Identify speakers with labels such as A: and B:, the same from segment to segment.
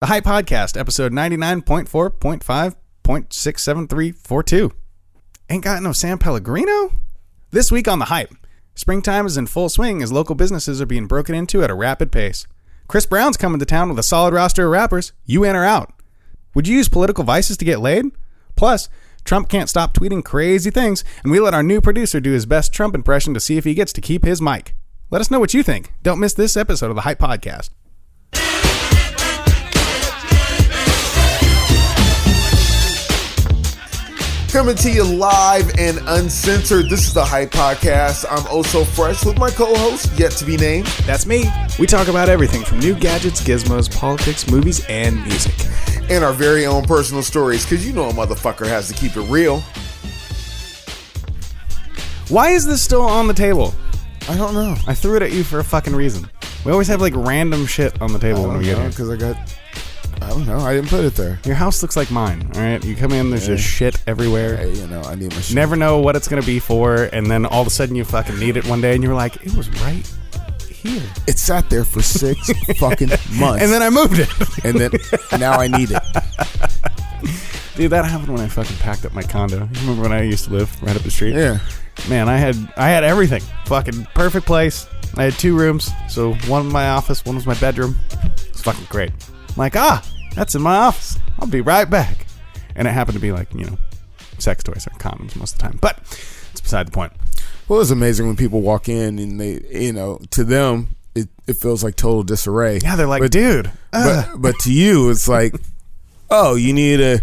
A: The Hype Podcast, episode 99.4.5.67342. Ain't got no San Pellegrino? This week on The Hype, springtime is in full swing as local businesses are being broken into at a rapid pace. Chris Brown's coming to town with a solid roster of rappers. You in or out? Would you use political vices to get laid? Plus, Trump can't stop tweeting crazy things, and we let our new producer do his best Trump impression to see if he gets to keep his mic. Let us know what you think. Don't miss this episode of The Hype Podcast.
B: Coming to you live and uncensored. This is the Hype Podcast. I'm oh so fresh with my co-host, yet to be named.
A: That's me. We talk about everything from new gadgets, gizmos, politics, movies, and music.
B: And our very own personal stories, because you know a motherfucker has to keep it real.
A: Why is this still on the table?
B: I don't know.
A: I threw it at you for a fucking reason. We always have like random shit on the table when we get here.
B: Because I don't know. I didn't put it there.
A: Your house looks like mine, all right? You come in, there's just shit everywhere.
B: Hey, I need my shit.
A: Never know what it's going to be for, and then all of a sudden you fucking need it one day, and you're like, it was right here.
B: It sat there for 6 fucking months.
A: And then I moved it.
B: And then now I need it.
A: Dude, that happened when I fucking packed up my condo. You remember when I used to live right up the street?
B: Yeah.
A: Man, I had everything. Fucking perfect place. I had 2 rooms, so one was my office, one was my bedroom. It's fucking great. I'm like, that's in my office. I'll be right back. And it happened to be like, sex toys or condoms most of the time. But it's beside the point.
B: Well, it's amazing when people walk in and they, to them, it feels like total disarray.
A: Yeah, they're like, dude.
B: But to you, it's like, oh, you need a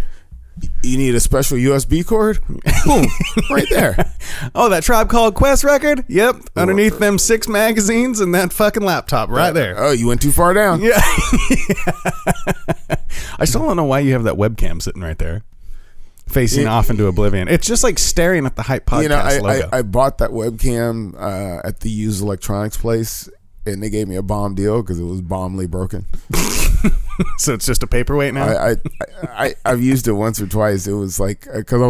B: special USB cord? Boom, right there.
A: Oh, that Tribe Called Quest record? Yep, underneath them 6 magazines and that fucking laptop right there.
B: Oh, you went too far down.
A: Yeah. I still don't know why you have that webcam sitting right there, facing off into oblivion. It's just like staring at the Hype Podcast logo.
B: I bought that webcam at the used electronics place, and they gave me a bomb deal because it was bombly broken.
A: So it's just a paperweight now?
B: I've used it once or twice. It was like, because I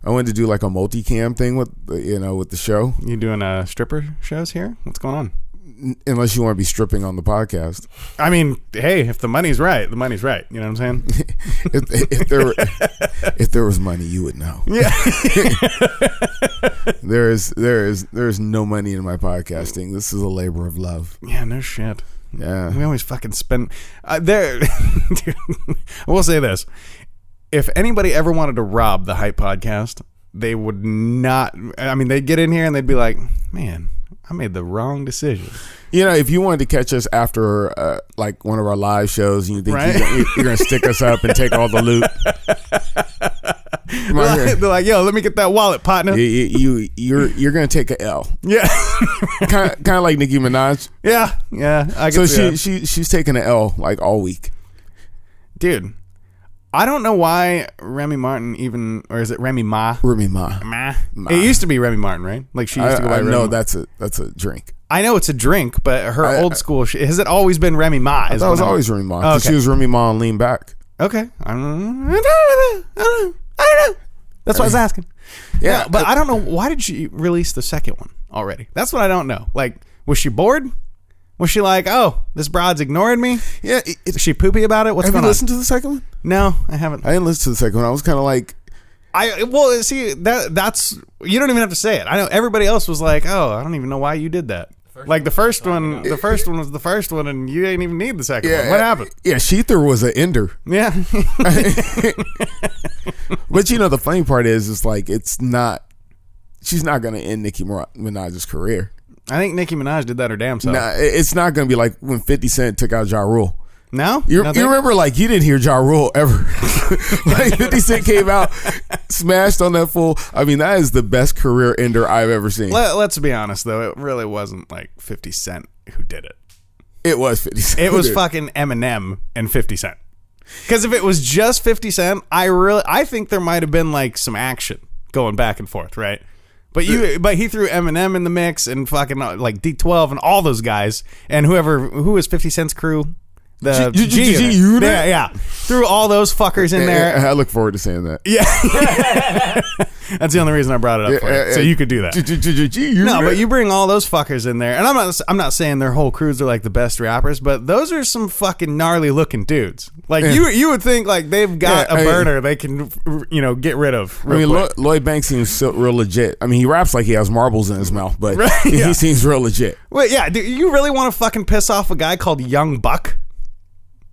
B: wanted to do like a multicam thing with the show.
A: You doing stripper shows here? What's going on?
B: Unless you want to be stripping on the podcast.
A: I mean, hey, if the money's right, the money's right. You know what I'm saying?
B: if there was money, you would know.
A: Yeah.
B: There is no money in my podcasting. This is a labor of love.
A: Yeah, no shit.
B: Yeah,
A: we always fucking spend there. Dude, I will say this: if anybody ever wanted to rob the Hype Podcast, they would not. I mean, they'd get in here and they'd be like, "Man, I made the wrong decision."
B: If you wanted to catch us after like one of our live shows, and you think you're going to stick us up and take all the loot.
A: They're like, yo, let me get that wallet, partner.
B: You're gonna take an L.
A: Yeah,
B: kind of like Nicki Minaj.
A: Yeah. I can see that.
B: She's taking an L like all week,
A: dude. I don't know why Remy Martin or is it Remy Ma?
B: Remy Ma.
A: It used to be Remy Martin, right? Like she used to go by Remy.
B: No, that's a drink.
A: I know it's a drink, but her old school has it always been Remy Ma?
B: I thought it was always Remy Ma. Okay. She was Remy Ma and Lean Back.
A: Okay, I don't know. That's what I was asking. Yeah, but I don't know, why did she release the second one already? That's what I don't know. Like, was she bored? Was she like, oh, this broad's ignoring me?
B: Yeah.
A: Is she poopy about it? What's going on?
B: Have you listened to the second one?
A: No, I haven't.
B: I didn't listen to the second one. I was kind of like...
A: see, that's... You don't even have to say it. I know everybody else was like, oh, I don't even know why you did that. Like the first one was the first one, and you didn't even need the second one. What happened?
B: Yeah, Sheether was an ender.
A: Yeah.
B: But the funny part is like she's not going to end Nicki Minaj's career.
A: I think Nicki Minaj did that her damn self.
B: Nah, it's not going to be like when 50 Cent took out Ja Rule.
A: No?
B: You remember, like, you didn't hear Ja Rule ever. Like, 50 Cent came out, smashed on that fool. I mean, that is the best career ender I've ever seen.
A: Let's be honest, though. It really wasn't, like, 50 Cent who did it.
B: It was 50 Cent.
A: It was fucking Eminem and 50 Cent. Because if it was just 50 Cent, I think there might have been, like, some action going back and forth, right? But he threw Eminem in the mix and fucking, like, D12 and all those guys. And who was 50 Cent's crew? The
B: G
A: unit. Yeah. Threw all those fuckers in there.
B: I look forward to saying that.
A: Yeah. That's the only reason I brought it up for you. So you could do that. No, but you bring all those fuckers in there. And I'm not saying their whole crews are like the best rappers, but those are some fucking gnarly looking dudes. Like you would think like they've got a burner they can, get rid of.
B: Lloyd Banks seems real legit. I mean, he raps like he has marbles in his mouth, but he seems real legit.
A: Well, yeah, do you really want to fucking piss off a guy called Young Buck?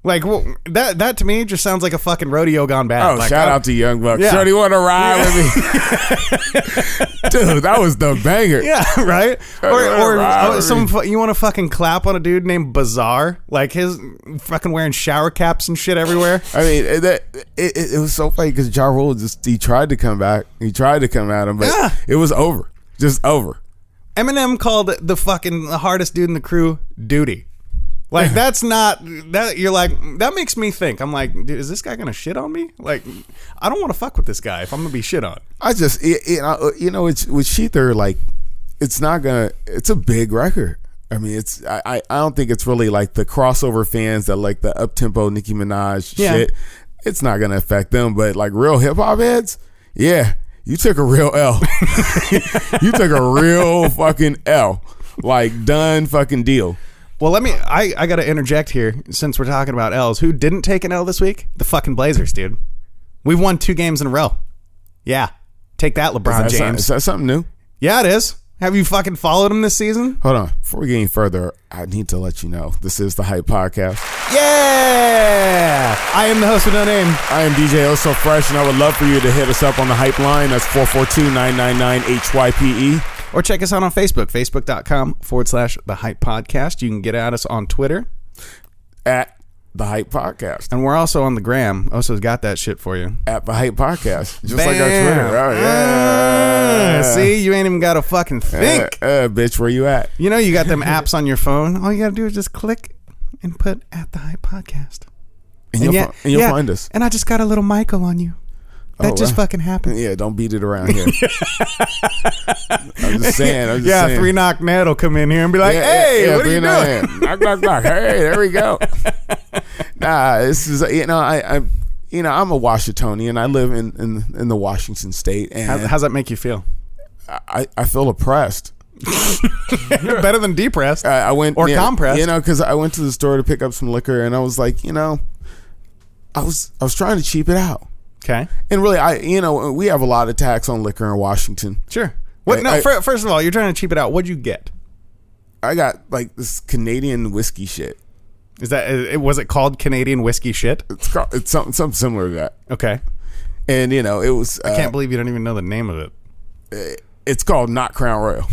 A: Like, well, that to me just sounds like a fucking rodeo gone bad.
B: Oh,
A: like,
B: shout out to Young Buck.
A: Yeah.
B: Shorty, want to ride with me? Dude, that was the banger.
A: Yeah, right? Or you want to fucking clap on a dude named Bizarre? Like, his fucking wearing shower caps and shit everywhere?
B: I mean, it was so funny because Ja Rule he tried to come back. He tried to come at him, but it was over. Just over.
A: Eminem called the hardest dude in the crew Duty. Like, that's not that. You're like, that makes me think. I'm like, dude, is this guy gonna shit on me? Like, I don't want to fuck with this guy if I'm gonna be shit on.
B: It's with Sheether, like, it's not gonna. It's a big record. I mean, I don't think it's really like the crossover fans that like the up tempo Nicki Minaj shit. It's not gonna affect them, but like real hip hop heads, yeah, you took a real L. You took a real fucking L. Like, done fucking deal.
A: Well, I got to interject here since we're talking about L's. Who didn't take an L this week? The fucking Blazers, dude. We've won 2 games in a row. Yeah. Take that, LeBron James.
B: Is that something new?
A: Yeah, it is. Have you fucking followed him this season?
B: Hold on. Before we get any further, I need to let you know this is the Hype Podcast.
A: Yeah! I am the host with no name.
B: I am DJ Oso Fresh, and I would love for you to hit us up on the Hype line. That's 442-999-HYPE.
A: Or check us out on Facebook, facebook.com/The Hype Podcast. You can get at us on Twitter
B: at The Hype Podcast.
A: And we're also on the gram. Oso's got that shit for you.
B: At The Hype Podcast. Just like our Twitter. Oh, yeah.
A: See, you ain't even got to fucking think.
B: Bitch, where you at?
A: You know, you got them apps on your phone. All you got to do is just click and put at The Hype Podcast.
B: And you'll find us.
A: And I just got a little Michael on you. That just fucking happened.
B: Yeah, don't beat it around here. I'm just saying.
A: 3 Knock Ned will come in here and be like, hey, what are you doing?
B: Knock, knock, knock. Hey, there we go. Nah, this is, I'm a Washingtonian. I live in the Washington state. And
A: how's that make you feel?
B: I feel oppressed.
A: Better than depressed.
B: I went
A: compressed.
B: Because I went to the store to pick up some liquor, and I was like, I was trying to cheap it out.
A: Okay.
B: And really, we have a lot of tax on liquor in Washington.
A: Sure. First of all, you're trying to cheap it out. What'd you get?
B: I got like this Canadian whiskey shit.
A: Was it called Canadian whiskey shit?
B: It's something similar to that.
A: Okay.
B: And it was.
A: I can't believe you don't even know the name of it.
B: It's called not Crown Royal.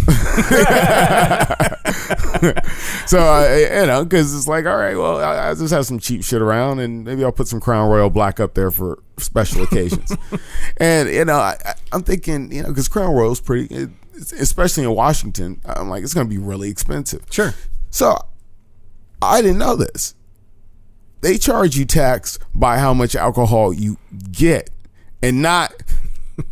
B: So, because it's like, all right, well, I just have some cheap shit around, and maybe I'll put some Crown Royal Black up there for special occasions. And, I'm thinking, because Crown Royal is pretty, especially in Washington, I'm like, it's going to be really expensive.
A: Sure.
B: So, I didn't know this. They charge you tax by how much alcohol you get, and not...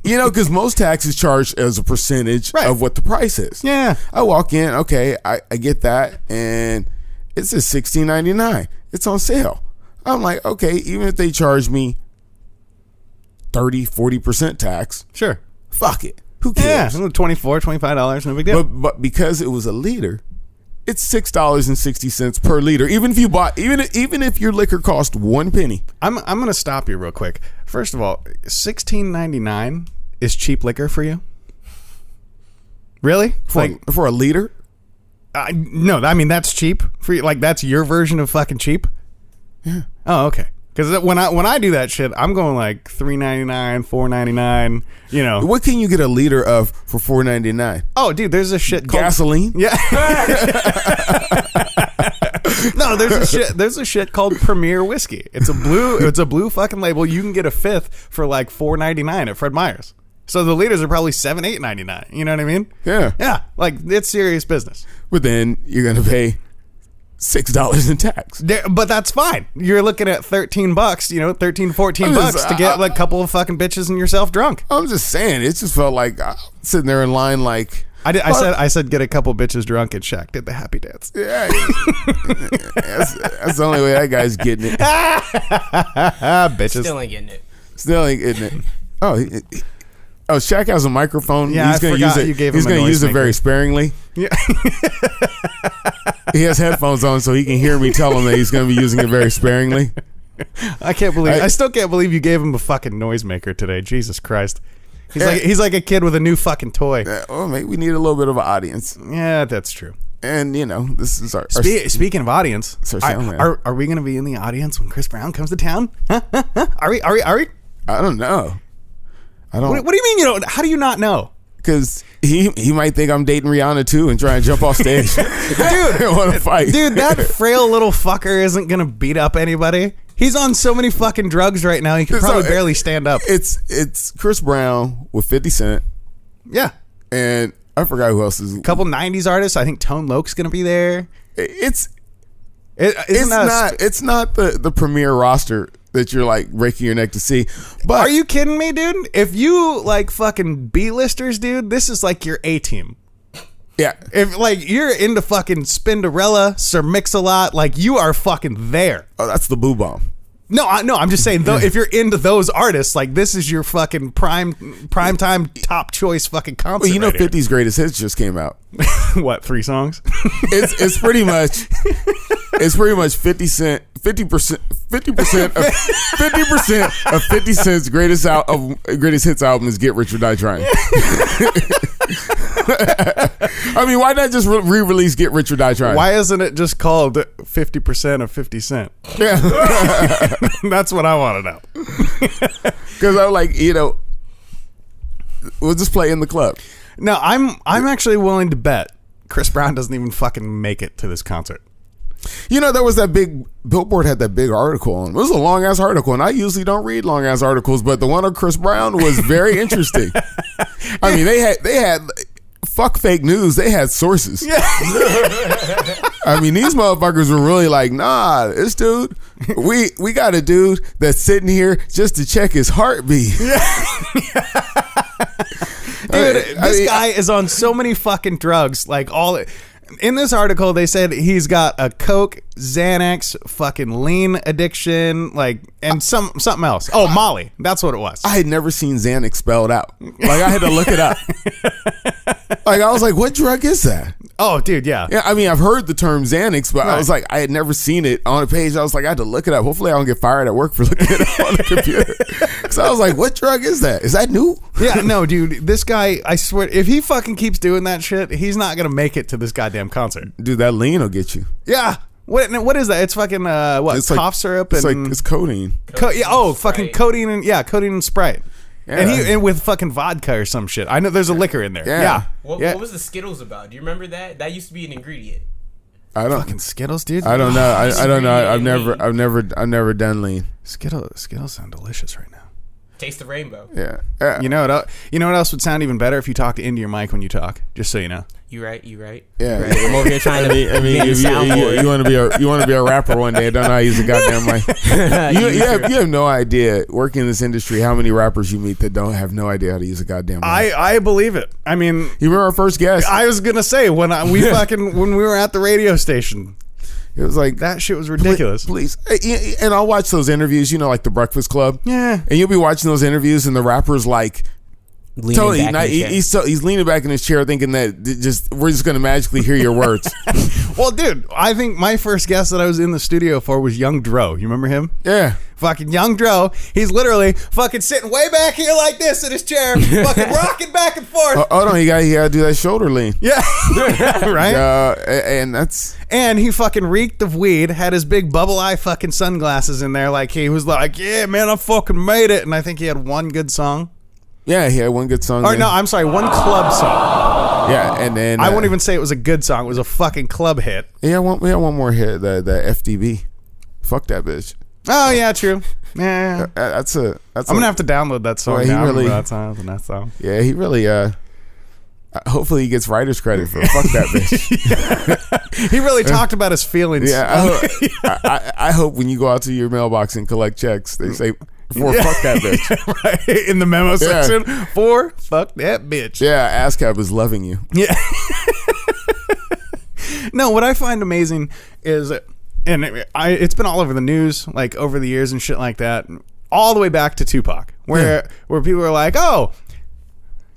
B: because most taxes charged as a percentage of what the price is.
A: Yeah.
B: I walk in, okay, I get that, and it says $16.99. It's on sale. I'm like, okay, even if they charge me 30-40% tax,
A: sure,
B: fuck it. Who cares?
A: Yeah, $24, $25, no big deal.
B: But because it was a liter, it's $6.60 per liter. Even if your liquor cost 1 penny.
A: I'm gonna stop you real quick. First of all, $16.99 is cheap liquor for you? Really?
B: For a liter?
A: No, I mean that's cheap for you. Like that's your version of fucking cheap.
B: Yeah.
A: Oh, okay. Because when I do that shit, I'm going like $3.99, $4.99.
B: What can you get a liter of for $4.99?
A: Oh, dude, there's a shit called
B: gasoline.
A: Yeah. No, there's a shit called Premier Whiskey. It's a blue fucking label. You can get a fifth for like $4.99 at Fred Meyer's. So the liters are probably $7, $8.99. You know what I mean?
B: Yeah.
A: Yeah. Like it's serious business.
B: But then you're gonna pay $6 in tax.
A: But that's fine. You're looking at $13, $14 to get like a couple of fucking bitches and yourself drunk.
B: I'm just saying, it just felt like sitting there in line like,
A: I said get a couple bitches drunk and Shaq did the happy dance.
B: Yeah, that's the only way that guy's getting it.
A: Bitches
C: Still ain't getting it.
B: Still ain't getting it. Oh, Shaq has a microphone.
A: Yeah,
B: he's going to use it. He's going to use it very sparingly.
A: Yeah.
B: He has headphones on, so he can hear me tell him that he's going to be using it very sparingly.
A: I still can't believe you gave him a fucking noisemaker today. Jesus Christ. He's like a kid with a new fucking toy.
B: Well, mate, we need a little bit of an audience.
A: Yeah, that's true.
B: And, this is our...
A: Speaking of audience, are we going to be in the audience when Chris Brown comes to town? Huh? Are we?
B: I don't know.
A: What do you mean you don't? How do you not know?
B: Because he might think I'm dating Rihanna too and try and jump off stage.
A: Dude,
B: want to fight.
A: Dude, that frail little fucker isn't going to beat up anybody. He's on so many fucking drugs right now, he can probably barely stand up.
B: It's Chris Brown with 50 Cent.
A: Yeah.
B: And I forgot who else is.
A: A couple 90s artists. I think Tone Loc's going to be there.
B: It's not the premier roster that you're like breaking your neck to see. But
A: are you kidding me, dude? If you like fucking B-listers, dude, this is like your A-team.
B: Yeah.
A: If like you're into fucking Spinderella, Sir Mix-a-Lot, like you are fucking there.
B: Oh, that's the Boo Bomb.
A: No, I'm just saying though, if you're into those artists, like this is your fucking prime time top choice fucking concert.
B: Well, you know,
A: right
B: 50's greatest hits just came out.
A: What, 3 songs?
B: It's pretty much 50 Cent. 50% of 50 Cent's greatest hits album is Get Rich or Die Trying. I mean, why not just re-release Get Rich or Die Trying?
A: Why isn't it just called 50% of 50 Cent?
B: Yeah.
A: That's what I want to know.
B: Because I'm like, we'll just play in the club.
A: No, I'm actually willing to bet Chris Brown doesn't even fucking make it to this concert.
B: There was that big Billboard had that big article on. It was a long ass article, and I usually don't read long ass articles, but the one on Chris Brown was very interesting. I mean, they had fuck fake news. They had sources. Yeah. I mean, these motherfuckers were really like, nah, this dude, we got a dude that's sitting here just to check his heartbeat. Yeah.
A: Dude, this guy is on so many fucking drugs, like in this article, they said he's got a Coke, Xanax, fucking lean addiction, like, and something else. Oh, Molly. That's what it was.
B: I had never seen Xanax spelled out. Like, I had to look it up. Like, I was like, what drug is that?
A: Oh, dude, yeah.
B: Yeah, I mean, I've heard the term Xanax, but right. I was like, I had never seen it on a page. I was like, I had to look it up. Hopefully I don't get fired at work for looking it up on the computer. So I was like, what drug is that? Is that new?
A: Yeah, no, dude. This guy, I swear, if he fucking keeps doing that shit, he's not going to make it to this goddamn concert.
B: Dude, that lean will get you.
A: Yeah. What is that? It's fucking, it's cough like, syrup?
B: It's codeine.
A: Fucking codeine and Sprite. Yeah. And with fucking vodka or some shit. I know there's a liquor in there. Yeah.
C: What was the Skittles about? Do you remember that? That used to be an ingredient.
B: I don't
A: fucking Skittles, dude.
B: I don't know. I don't know. I've never done lean.
A: Skittles sound delicious right now.
C: Taste the rainbow.
B: Yeah.
A: You know what else would sound even better if you talked into your mic when you talk? Just so you know.
C: You right.
B: Yeah.
C: Right. I'm over here trying to.
B: You want to be a rapper one day? I don't know how to use a goddamn mic. You have no idea working in this industry how many rappers you meet that don't have no idea how to use a goddamn mic.
A: I believe it. I mean,
B: you remember our first guest?
A: I was gonna say when we were at the radio station.
B: It was like
A: that shit was ridiculous.
B: Please. And I'll watch those interviews, like the Breakfast Club.
A: Yeah.
B: And you'll be watching those interviews, and the rapper's like, he's leaning back in his chair, thinking that we're just going to magically hear your words.
A: Well, dude, I think my first guest that I was in the studio for was Young Dro. You remember him?
B: Yeah.
A: Fucking Young Dro. He's literally fucking sitting way back here like this in his chair, fucking rocking back and forth.
B: Hold on, you gotta do that shoulder lean.
A: Yeah. Right?
B: And
A: he fucking reeked of weed, had his big bubble eye fucking sunglasses in there, like he was like, yeah, man, I fucking made it. And I think he had one good song.
B: Yeah, he had one good song.
A: Or no, I'm sorry, one club song.
B: Yeah, and then
A: I won't even say it was a good song. It was a fucking club hit.
B: Yeah, we had one more hit, the FDB. Fuck that bitch.
A: Oh yeah, true. Yeah, I'm gonna have to download that song. That song.
B: Yeah, he really. Hopefully, he gets writer's credit for fuck that bitch.
A: He really talked about his feelings.
B: Yeah, I hope when you go out to your mailbox and collect checks, they say, for fuck that bitch.
A: Right, in the memo section for fuck that bitch.
B: Yeah, ASCAP is loving you.
A: Yeah. No, what I find amazing is, and it's been all over the news, like over the years and shit like that, all the way back to Tupac, where people are like, oh,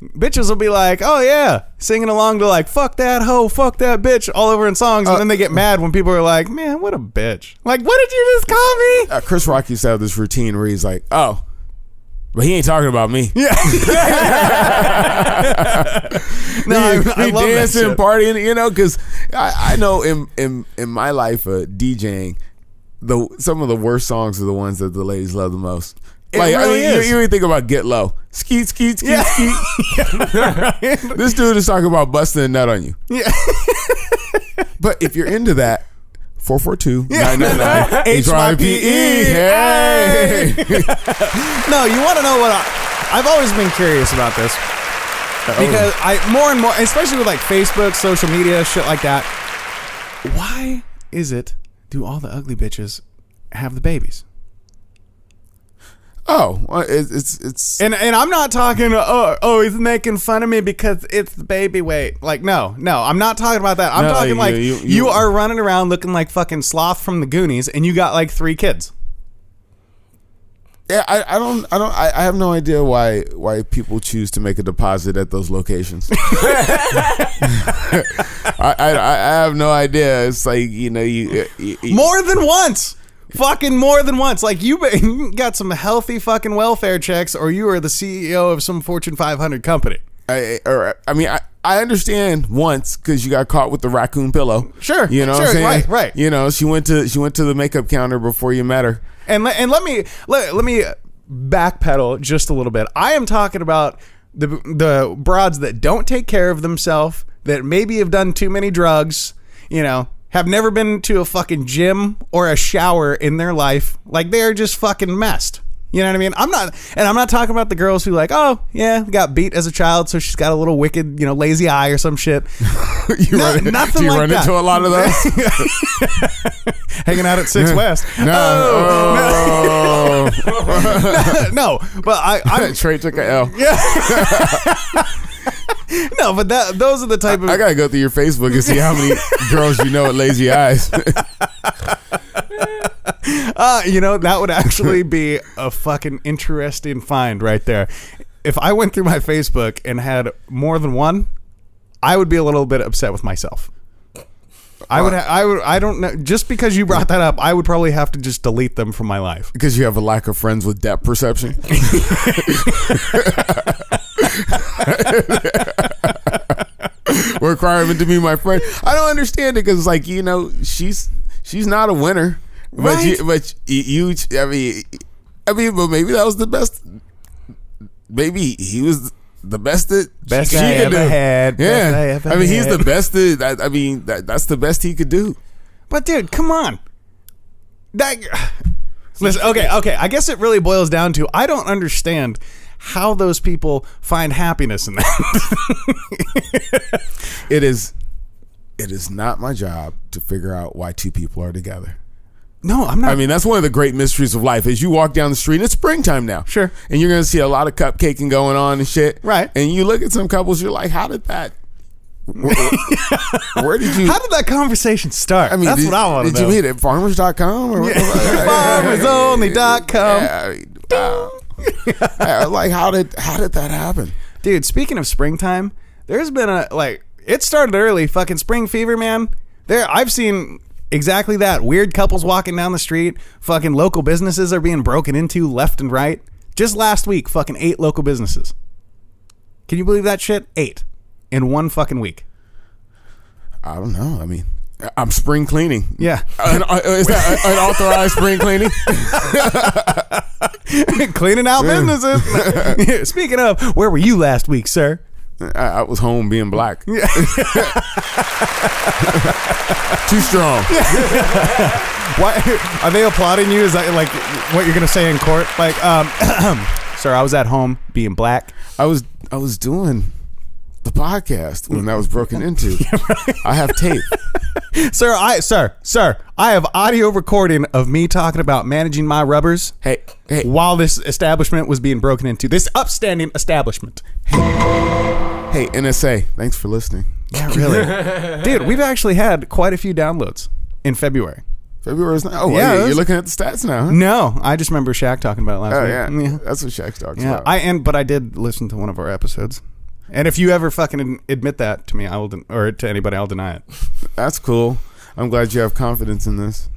A: bitches will be like, oh yeah, singing along to like fuck that hoe, fuck that bitch, all over in songs, and then they get mad when people are like, man, what a bitch. Like, what did you just call me?
B: Chris Rock used to have this routine where he's like, oh, but he ain't talking about me.
A: Yeah. No, I love
B: dancing,
A: that shit.
B: partying, you know, because I know in my life, DJing, some of the worst songs are the ones that the ladies love the most.
A: It really is.
B: You even think about Get Low. Skeet, skeet, skeet, skeet.
A: Right.
B: This dude is talking about busting a nut on you.
A: Yeah.
B: But if you're into that, 442-999
A: HYPE.
B: Hey.
A: No, you want to know what I've always been curious about this, because I more and more, especially with like Facebook, social media, shit like that. Why is it do all the ugly bitches have the babies?
B: Oh, well, it's
A: and I'm not talking. Oh, he's making fun of me because it's the baby weight. Like, no, I'm not talking about that. I'm talking like you are running around looking like fucking Sloth from the Goonies, and you got like 3 kids.
B: Yeah, I have no idea why people choose to make a deposit at those locations. I have no idea. It's like, you know, you
A: more than once. Fucking more than once. Like, you got some healthy fucking welfare checks, or you are the CEO of some Fortune 500 company.
B: I understand once because you got caught with the raccoon pillow.
A: Sure,
B: you know what I'm saying?
A: Right.
B: You know, she went to the makeup counter before you met her.
A: And let me backpedal just a little bit. I am talking about the broads that don't take care of themselves, that maybe have done too many drugs, you know, have never been to a fucking gym or a shower in their life. Like, they're just fucking messed. You know what I mean? I'm not talking about the girls who like, oh yeah, got beat as a child, so she's got a little wicked, you know, lazy eye or some shit.
B: Do you run into a lot of those?
A: Hanging out at 6 West.
B: No.
A: No, but I'm
B: Trey took a L.
A: Yeah. No, but those are the type of.
B: I gotta go through your Facebook and see how many girls you know with lazy eyes.
A: You know, that would actually be a fucking interesting find right there. If I went through my Facebook and had more than one, I would be a little bit upset with myself. I don't know. Just because you brought that up, I would probably have to just delete them from my life.
B: Because you have a lack of friends with depth perception. Requirement to be my friend. I don't understand it, because it's like, you know, she's not a winner.
A: Right.
B: But you I mean, but maybe that was the best. Maybe he was the best that
A: Best
B: she
A: I
B: could
A: ever
B: do.
A: had.
B: Yeah,
A: Best I ever
B: I mean, he's
A: had.
B: the best. I mean, that's the best he could do.
A: But dude, come on. Listen, okay. I guess it really boils down to, I don't understand how those people find happiness in that.
B: It is not my job to figure out why two people are together.
A: No, I'm not.
B: I mean, that's one of the great mysteries of life. As you walk down the street, it's springtime now.
A: Sure.
B: And you're going to see a lot of cupcaking going on and shit.
A: Right.
B: And you look at some couples, you're like, how did that... Where did you...
A: How did that conversation start?
B: I mean,
A: that's what I want to know.
B: Did you meet at farmers.com? Or FarmersOnly.com. Like, how did that happen?
A: Dude, speaking of springtime, there's been it started early. Fucking spring fever, man. I've seen exactly that. Weird couples walking down the street. Fucking local businesses are being broken into left and right. Just last week, fucking 8 local businesses. Can you believe that shit? 8 in one fucking week.
B: I don't know. I mean, I'm spring cleaning.
A: Yeah.
B: Is that unauthorized spring cleaning?
A: Cleaning out businesses. Speaking of, where were you last week, sir?
B: I was home being black. Too strong.
A: Why are they applauding you? Is that like what you're gonna say in court? Like, sir, I was at home being black.
B: I was doing the podcast when that was broken into. I have tape.
A: Sir, I have audio recording of me talking about managing my rubbers.
B: Hey.
A: While this establishment was being broken into. This upstanding establishment.
B: Hey, NSA, thanks for listening.
A: Yeah, really. Dude, we've actually had quite a few downloads in February.
B: February is not. Oh,
A: yeah,
B: you're looking at the stats now, huh?
A: No, I just remember Shaq talking about it last week.
B: Yeah. That's what Shaq's talking
A: Yeah,
B: about.
A: but I did listen to one of our episodes. And if you ever fucking admit that to me, I will, or to anybody, I'll deny it.
B: That's cool. I'm glad you have confidence in this.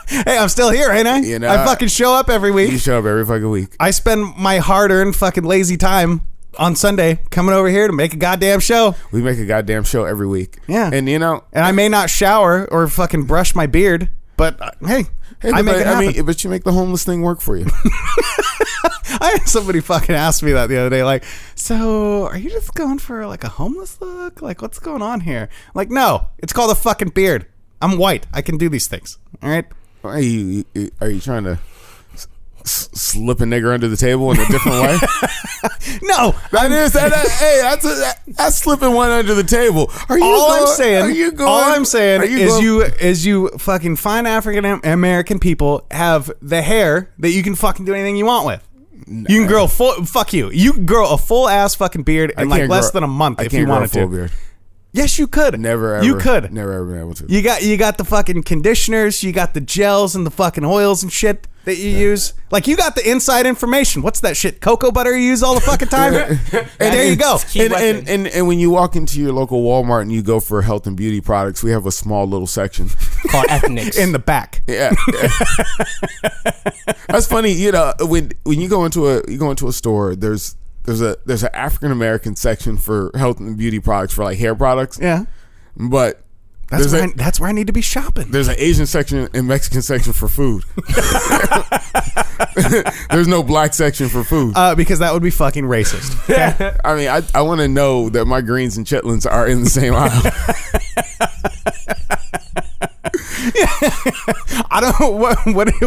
A: Hey, I'm still here, ain't I?
B: You know,
A: I fucking show up every week.
B: You show up every fucking week.
A: I spend my hard-earned fucking lazy time on Sunday coming over here to make a goddamn show.
B: We make a goddamn show every week.
A: Yeah.
B: And you know,
A: and I may not shower or fucking brush my beard, but hey, I make it happen.
B: But you make the homeless thing work for you.
A: I had somebody fucking ask me that the other day, like, so are you just going for like a homeless look? Like, what's going on here? Like, no, it's called a fucking beard. I'm white. I can do these things. All right.
B: Are you trying to slip a nigger under the table in a different way?
A: No,
B: that's slipping one under the table.
A: All I'm saying is you fucking fine African American people have the hair that you can fucking do anything you want with. You can grow you can grow a full ass fucking beard in like less than a month if you wanted to. Beard. Yes, you could.
B: Never ever.
A: You could.
B: Never ever been able to.
A: You got the fucking conditioners, you got the gels and the fucking oils and shit that you use. Like, you got the inside information. What's that shit? Cocoa butter you use all the fucking time? And there you go.
B: And when you walk into your local Walmart and you go for health and beauty products, we have a small little section
C: called ethnics
A: in the back.
B: Yeah. That's funny. You know, when you go into a store, there's an African American section for health and beauty products, for like hair products.
A: Yeah.
B: But
A: that's where I need to be shopping.
B: There's an Asian section and Mexican section for food. There's no black section for food.
A: Because that would be fucking racist.
B: Okay? I mean, I want to know that my greens and chitlins are in the same aisle.
A: I don't.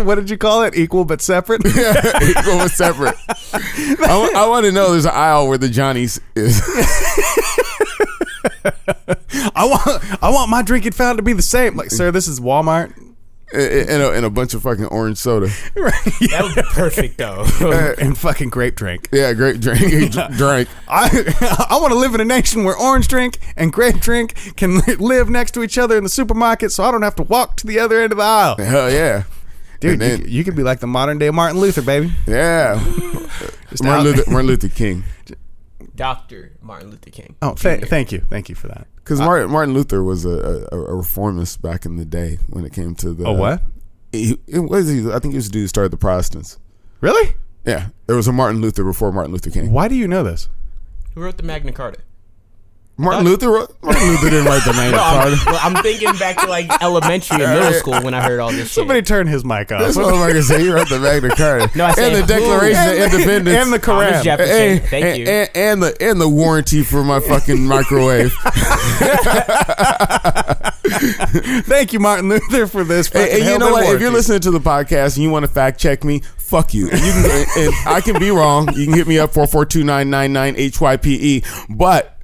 A: What did you call it? Equal but separate.
B: Yeah, equal but separate. I want to know there's an aisle where the Johnny's is.
A: I want my drinking fountain to be the same. Like, sir, this is Walmart.
B: In a bunch of fucking orange soda.
A: Right.
C: That would be perfect though.
A: And fucking grape drink.
B: Yeah, grape drink. Drink.
A: I want to live in a nation where orange drink and grape drink can live next to each other in the supermarket, so I don't have to walk to the other end of the aisle.
B: Hell yeah.
A: Dude, you could be like the modern day Martin Luther, baby.
B: Yeah. Martin Luther King.
C: Dr. Martin Luther King.
A: Oh, thank you for that.
B: Because Martin Luther was a reformist back in the day when it came to the.
A: Oh, what?
B: I think he was the dude who started the Protestants.
A: Really?
B: Yeah, there was a Martin Luther before Martin Luther King.
A: Why do you know this?
C: Who wrote the Magna Carta?
B: Martin Luther didn't write the Magna Carta.
C: I'm thinking back to like elementary and middle school when I heard all this.
A: Somebody turn his mic off.
B: That's what I'm gonna say. He wrote the Magna Carta.
C: No, I said
B: and the Declaration of Independence
A: and the Quran.
C: Jefferson. Thank you.
B: And the warranty for my fucking microwave.
A: Thank you, Martin Luther, for this.
B: And you know what? If you're listening to the podcast and you want to fact check me, fuck you. And I can be wrong. You can hit me up 442-999-HYPE. But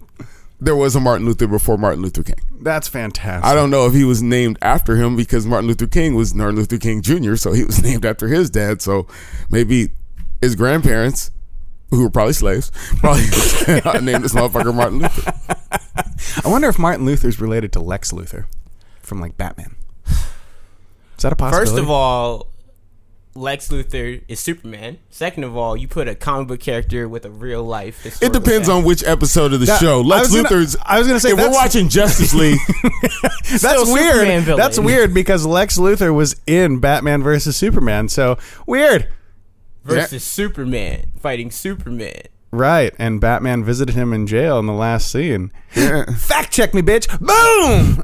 B: there was a Martin Luther before Martin Luther King.
A: That's fantastic.
B: I don't know if he was named after him because Martin Luther King was Martin Luther King Jr., so he was named after his dad. So maybe his grandparents, who were probably slaves, probably named this motherfucker Martin Luther.
A: I wonder if Martin Luther's related to Lex Luthor from like Batman. Is that a possibility?
C: First of all, Lex Luthor is Superman. Second of all, you put a comic book character with a real life.
B: It depends on which episode of the show. Lex Luthor's.
A: I was gonna say,
B: if we're watching Justice League,
A: that's weird. That's weird because Lex Luthor was in Batman versus Superman. So weird.
C: Versus Superman fighting Superman.
A: Right, and Batman visited him in jail in the last scene.
B: Yeah.
A: Fact check me, bitch. Boom.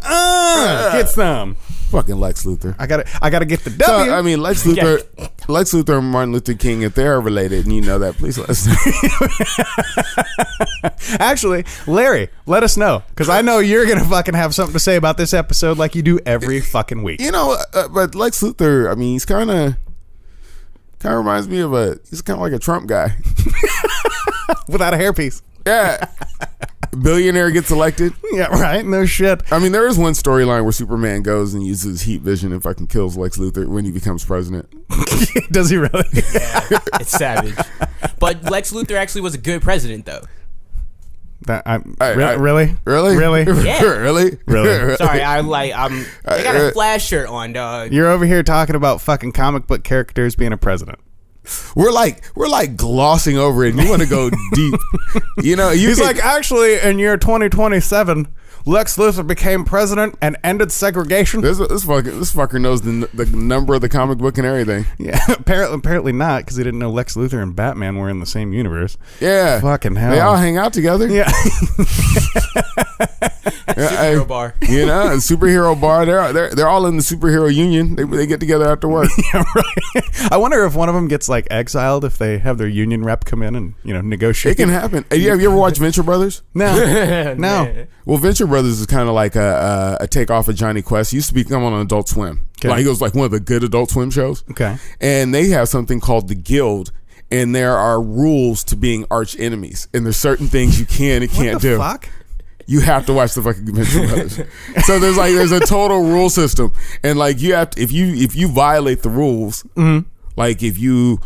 A: Get some.
B: Fucking Lex Luthor.
A: I gotta get the W.
B: So, I mean, Lex Luthor and Martin Luther King, if they are related and you know that, please let us know.
A: Actually, Larry, let us know, because I know you're gonna fucking have something to say about this episode like you do every fucking week.
B: You know, but Lex Luthor, I mean, he's kind of reminds me of he's kind of like a Trump guy.
A: Without a hairpiece.
B: Yeah. Billionaire gets elected.
A: Yeah, right. No shit.
B: I mean, there is one storyline where Superman goes and uses heat vision and fucking kills Lex Luthor when he becomes president.
A: Does he really?
C: Yeah, it's savage. But Lex Luthor actually was a good president, though.
A: Really?
B: Really?
C: Yeah.
B: Really?
C: Sorry, I got a Flash shirt on, dog.
A: You're over here talking about fucking comic book characters being a president.
B: We're like glossing over it. And you want to go deep? You know,
A: He's like, actually, in year 2027, Lex Luthor became president and ended segregation.
B: This fucker knows the number of the comic book and everything.
A: Yeah, apparently not, because he didn't know Lex Luthor and Batman were in the same universe.
B: Yeah,
A: fucking hell.
B: They all hang out together.
A: Yeah.
C: Superhero bar.
B: You know, a superhero bar. They're all in the superhero union. They get together after work.
A: Yeah, right. I wonder if one of them gets like exiled if they have their union rep come in and negotiate.
B: It can happen. Have you ever watched Venture Brothers?
A: No, no.
B: Well, Venture Brothers is kind of like a takeoff of Johnny Quest. It used to be on Adult Swim.
A: Okay.
B: Like, it was like one of the good Adult Swim shows.
A: Okay.
B: And they have something called the Guild, and there are rules to being arch enemies, and there's certain things you can and can't do.
A: What the fuck?
B: You have to watch the fucking Venture Brothers. So there's a total rule system, and like you have to, if you violate the rules, like if you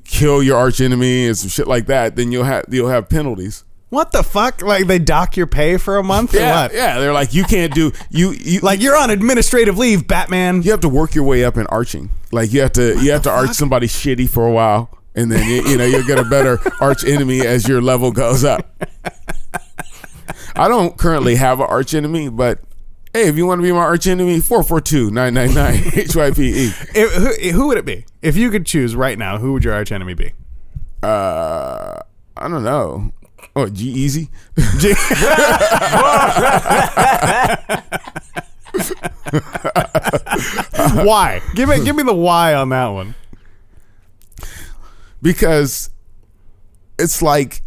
B: kill your arch enemy and some shit like that, then you'll have penalties.
A: What the fuck? Like they dock your pay for a month or what?
B: Yeah, they're like, you can't do you
A: like you're on administrative leave, Batman.
B: You have to work your way up in arching. Like you have to arch somebody shitty for a while, and then you'll get a better arch enemy as your level goes up. I don't currently have an arch enemy, but hey, if you want to be my arch enemy, 442-999-HYPE.
A: Who would it be? If you could choose right now, who would your arch enemy be?
B: I don't know. Oh, G-Eazy?
A: Why? Give me the why on that one.
B: Because it's like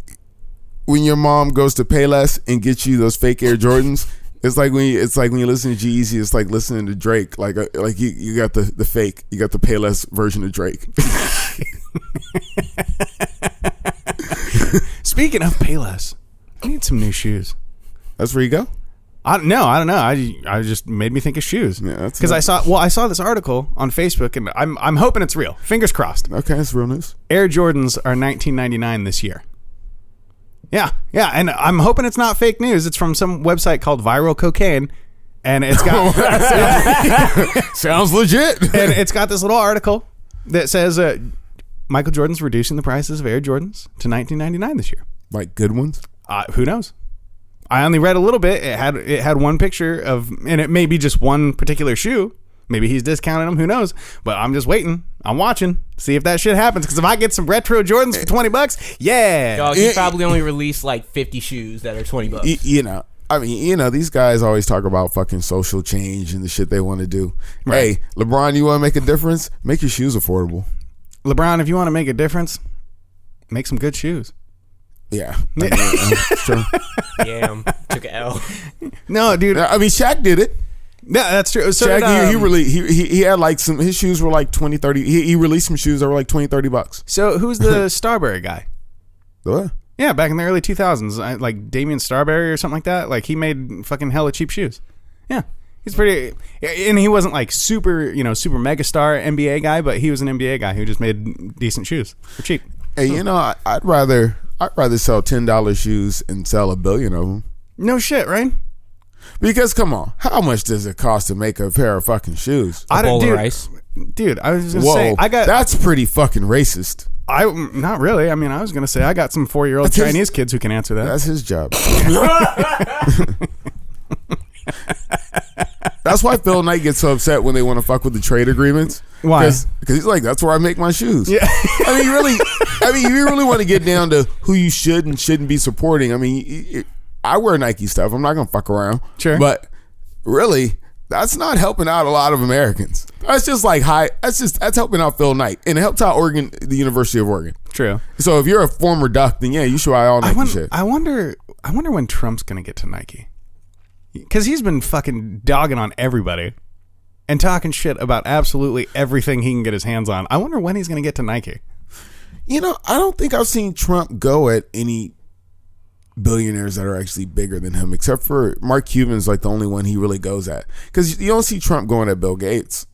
B: when your mom goes to Payless and gets you those fake Air Jordans. It's like when you listen to G-Eazy, it's like listening to Drake. Like you got the fake, you got the Payless version of Drake.
A: Speaking of Payless, I need some new shoes.
B: That's where you go?
A: I don't know. I just made me think of shoes.
B: Yeah,
A: because I saw this article on Facebook, and I'm hoping it's real. Fingers crossed.
B: Okay, it's real news.
A: Air Jordans are $19.99 this year. Yeah, and I'm hoping it's not fake news. It's from some website called Viral Cocaine, and it's got
B: sounds legit.
A: And it's got this little article that says Michael Jordan's reducing the prices of Air Jordans to $19.99 this year.
B: Like good ones?
A: Who knows? I only read a little bit. It had one picture of, and it may be just one particular shoe. Maybe he's discounting them. Who knows? But I'm just waiting. I'm watching. See if that shit happens. Because if I get some retro Jordans for $20, yeah.
C: Dog, he probably only released like 50 shoes that are $20.
B: These guys always talk about fucking social change and the shit they want to do.
A: Right.
B: Hey, LeBron, you want to make a difference? Make your shoes affordable.
A: LeBron, if you want to make a difference, make some good shoes.
B: Yeah.
C: True. Damn. Took an L.
A: No, dude.
B: I mean, Shaq did it.
A: Yeah, that's true. So
B: Shaq, he had like his shoes were like 20, 30. He released some shoes that were like $20, $30.
A: So who's the Starberry guy?
B: What?
A: Yeah, back in the early 2000s, like Damian Starberry or something like that. Like he made fucking hella cheap shoes. Yeah. He's pretty, and he wasn't like super megastar NBA guy, but he was an NBA guy who just made decent shoes for cheap.
B: Hey, I'd rather sell $10 shoes and sell $1 billion of them.
A: No shit, right?
B: Because come on, how much does it cost to make a pair of fucking shoes?
C: A bowl of rice.
A: Dude, I was gonna say
B: that's pretty fucking racist.
A: Not really. I mean, I was gonna say I got some 4-year-old Chinese kids who can answer that.
B: That's his job. That's why Phil Knight gets so upset when they want to fuck with the trade agreements.
A: Why?
B: Because he's like, that's where I make my shoes.
A: Yeah.
B: I mean, you really want to get down to who you should and shouldn't be supporting. I mean, I wear Nike stuff. I'm not gonna fuck around.
A: Sure.
B: But really, that's not helping out a lot of Americans. That's just like that's helping out Phil Knight, and it helps out the University of Oregon.
A: True.
B: So if you're a former Duck, then yeah, you should buy all Nike shit.
A: I wonder when Trump's gonna get to Nike, because he's been fucking dogging on everybody and talking shit about absolutely everything he can get his hands on. I wonder when he's gonna get to Nike.
B: I don't think I've seen Trump go at any billionaires that are actually bigger than him, except for Mark Cuban's like the only one he really goes at. Because you don't see Trump going at Bill Gates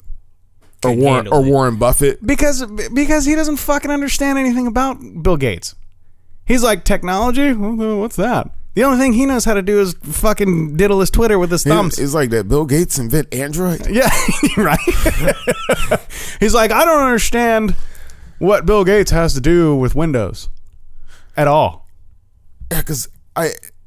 B: or Warren Buffett.
A: Because he doesn't fucking understand anything about Bill Gates. He's like, technology? What's that? The only thing he knows how to do is fucking diddle his Twitter with his thumbs.
B: It's like that Bill Gates invent Android?
A: Yeah, right. He's like, I don't understand what Bill Gates has to do with Windows at all.
B: Yeah, because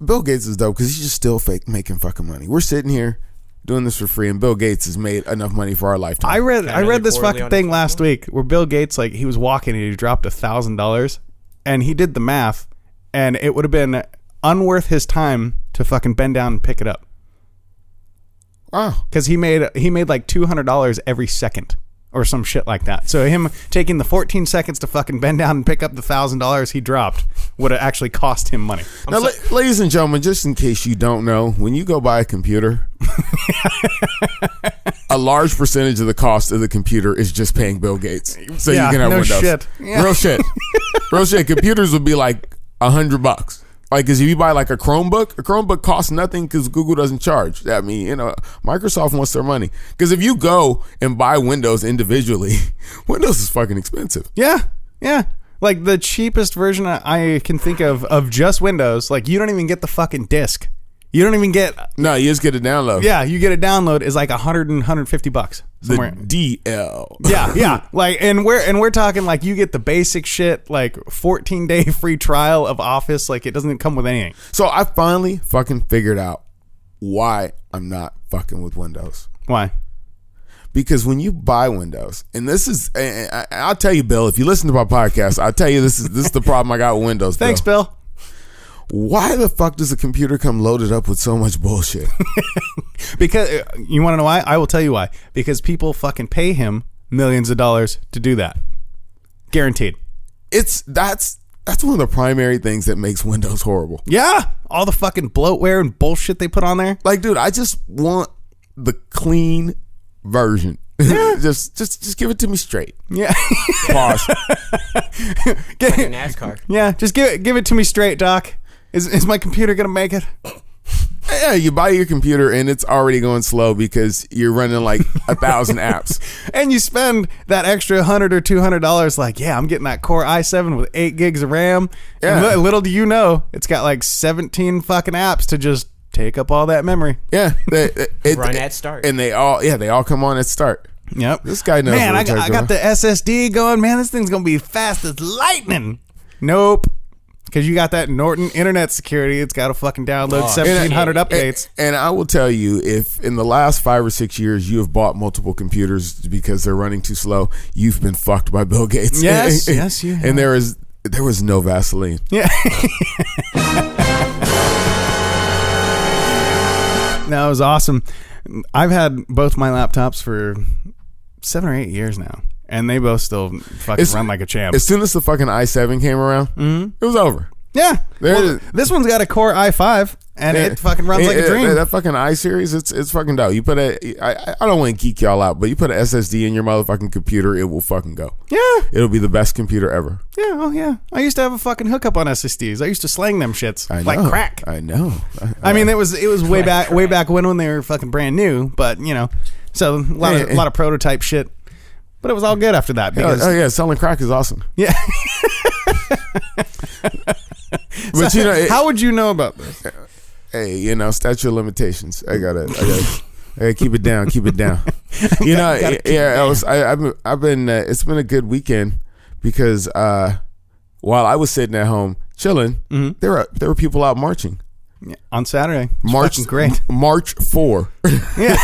B: Bill Gates is dope because he's just still making fucking money. We're sitting here doing this for free, and Bill Gates has made enough money for our lifetime.
A: I read this fucking thing last week where Bill Gates, like, he was walking and he dropped $1,000, and he did the math, and it would have been unworth his time to fucking bend down and pick it up.
B: Wow.
A: Because he made like $200 every second or some shit like that. So him taking the 14 seconds to fucking bend down and pick up the $1,000 he dropped would have actually cost him money.
B: Now, ladies and gentlemen, just in case you don't know, when you go buy a computer, a large percentage of the cost of the computer is just paying Bill Gates. So you can have Windows.
A: Shit. Yeah.
B: Real shit. Real shit. Computers would be like $100. Like, because if you buy like a Chromebook costs nothing because Google doesn't charge. I mean, Microsoft wants their money. Because if you go and buy Windows individually, Windows is fucking expensive.
A: Yeah. Yeah. Like the cheapest version I can think of just Windows, like you don't even get the fucking disc. You don't even get...
B: No, you just get a download.
A: Yeah, you get a download is like $100 and $150 somewhere.
B: The DL.
A: Yeah. Like, and we're talking like you get the basic shit, like 14-day free trial of Office. Like, it doesn't come with anything.
B: So I finally fucking figured out why I'm not fucking with Windows.
A: Why?
B: Because when you buy Windows, and this is, I'll tell you, Bill, if you listen to my podcast, I'll tell you this is the problem I got with Windows.
A: Thanks, Bill.
B: Why the fuck does a computer come loaded up with so much bullshit?
A: Because you want to know why? I will tell you why. Because people fucking pay him millions of dollars to do that. Guaranteed.
B: That's one of the primary things that makes Windows horrible.
A: Yeah, all the fucking bloatware and bullshit they put on there.
B: Like, dude, I just want the clean version. Yeah. just give it to me straight.
A: Yeah.
B: Pause.
C: Like a NASCAR.
A: Yeah, just give it to me straight, Doc. Is my computer gonna make it?
B: Yeah, you buy your computer and it's already going slow because you're running like 1,000 apps,
A: and you spend that extra $100 or $200. Like, yeah, I'm getting that Core i7 with 8 gigs of RAM.
B: Yeah.
A: And little do you know, it's got like 17 fucking apps to just take up all that memory.
B: Yeah,
C: run at start,
B: and they all come on at start.
A: Yep.
B: This guy knows.
A: Man, I got the SSD going. Man, this thing's gonna be fast as lightning. Nope. Because you got that Norton Internet Security. It's got to fucking download 1,700 updates.
B: And I will tell you, if in the last 5 or 6 years you have bought multiple computers because they're running too slow, you've been fucked by Bill Gates.
A: Yes, yes, you have.
B: And there was no Vaseline.
A: Yeah. No, it was awesome. I've had both my laptops for 7 or 8 years now. And they both still fucking run like a champ.
B: As soon as the fucking i7 came around, it was over.
A: Yeah. Well, this one's got a Core i5, and it fucking runs like a dream.
B: That fucking i-series, it's fucking dope. You put I don't want to geek y'all out, but you put an SSD in your motherfucking computer, it will fucking go.
A: Yeah.
B: It'll be the best computer ever.
A: Yeah, oh yeah. I used to have a fucking hookup on SSDs. I used to slang them shits like crack.
B: I know.
A: I mean, it was way back when they were fucking brand new, but so a lot of prototype shit. But it was all good after that. Because,
B: selling crack is awesome.
A: Yeah.
B: But
A: so, how would you know about this?
B: Hey, statute of limitations. I gotta keep it down. Keep it down. I've been. It's been a good weekend because while I was sitting at home chilling, there were people out marching.
A: Yeah, on Saturday. Great.
B: March 4.
A: Yeah.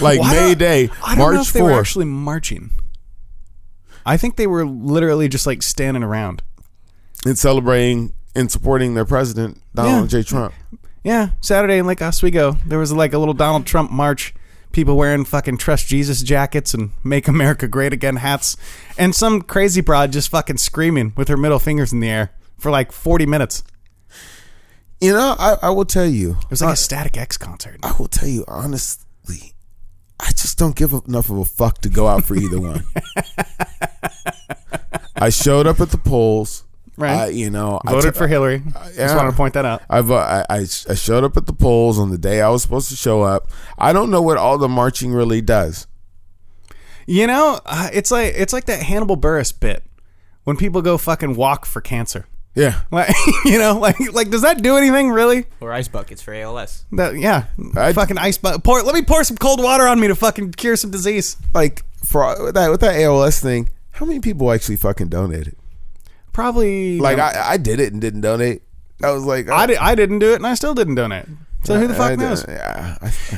B: Like May Day.
A: I don't know if they were actually marching. I think they were literally just like standing around
B: and celebrating and supporting their president, Donald J. Trump.
A: Yeah, Saturday in Lake Oswego, there was like a little Donald Trump march. People wearing fucking Trust Jesus jackets and Make America Great Again hats, and some crazy broad just fucking screaming with her middle fingers in the air for like 40 minutes.
B: I will tell you.
A: It was like a Static X concert.
B: I will tell you honestly, I just don't give enough of a fuck to go out for either one. I showed up at the polls.
A: Right.
B: Voted
A: for Hillary. Just wanted to point that out.
B: I showed up at the polls on the day I was supposed to show up. I don't know what all the marching really does.
A: It's like that Hannibal Buress bit when people go fucking walk for cancer.
B: Yeah.
A: Like, does that do anything really?
C: Or ice buckets for ALS.
A: Fucking ice bucket. Let me pour some cold water on me to fucking cure some disease.
B: Like with that ALS thing, how many people actually fucking donated?
A: Probably.
B: Like I did it and didn't donate. I was like,
A: I didn't do it and I still didn't donate. So who the fuck knows?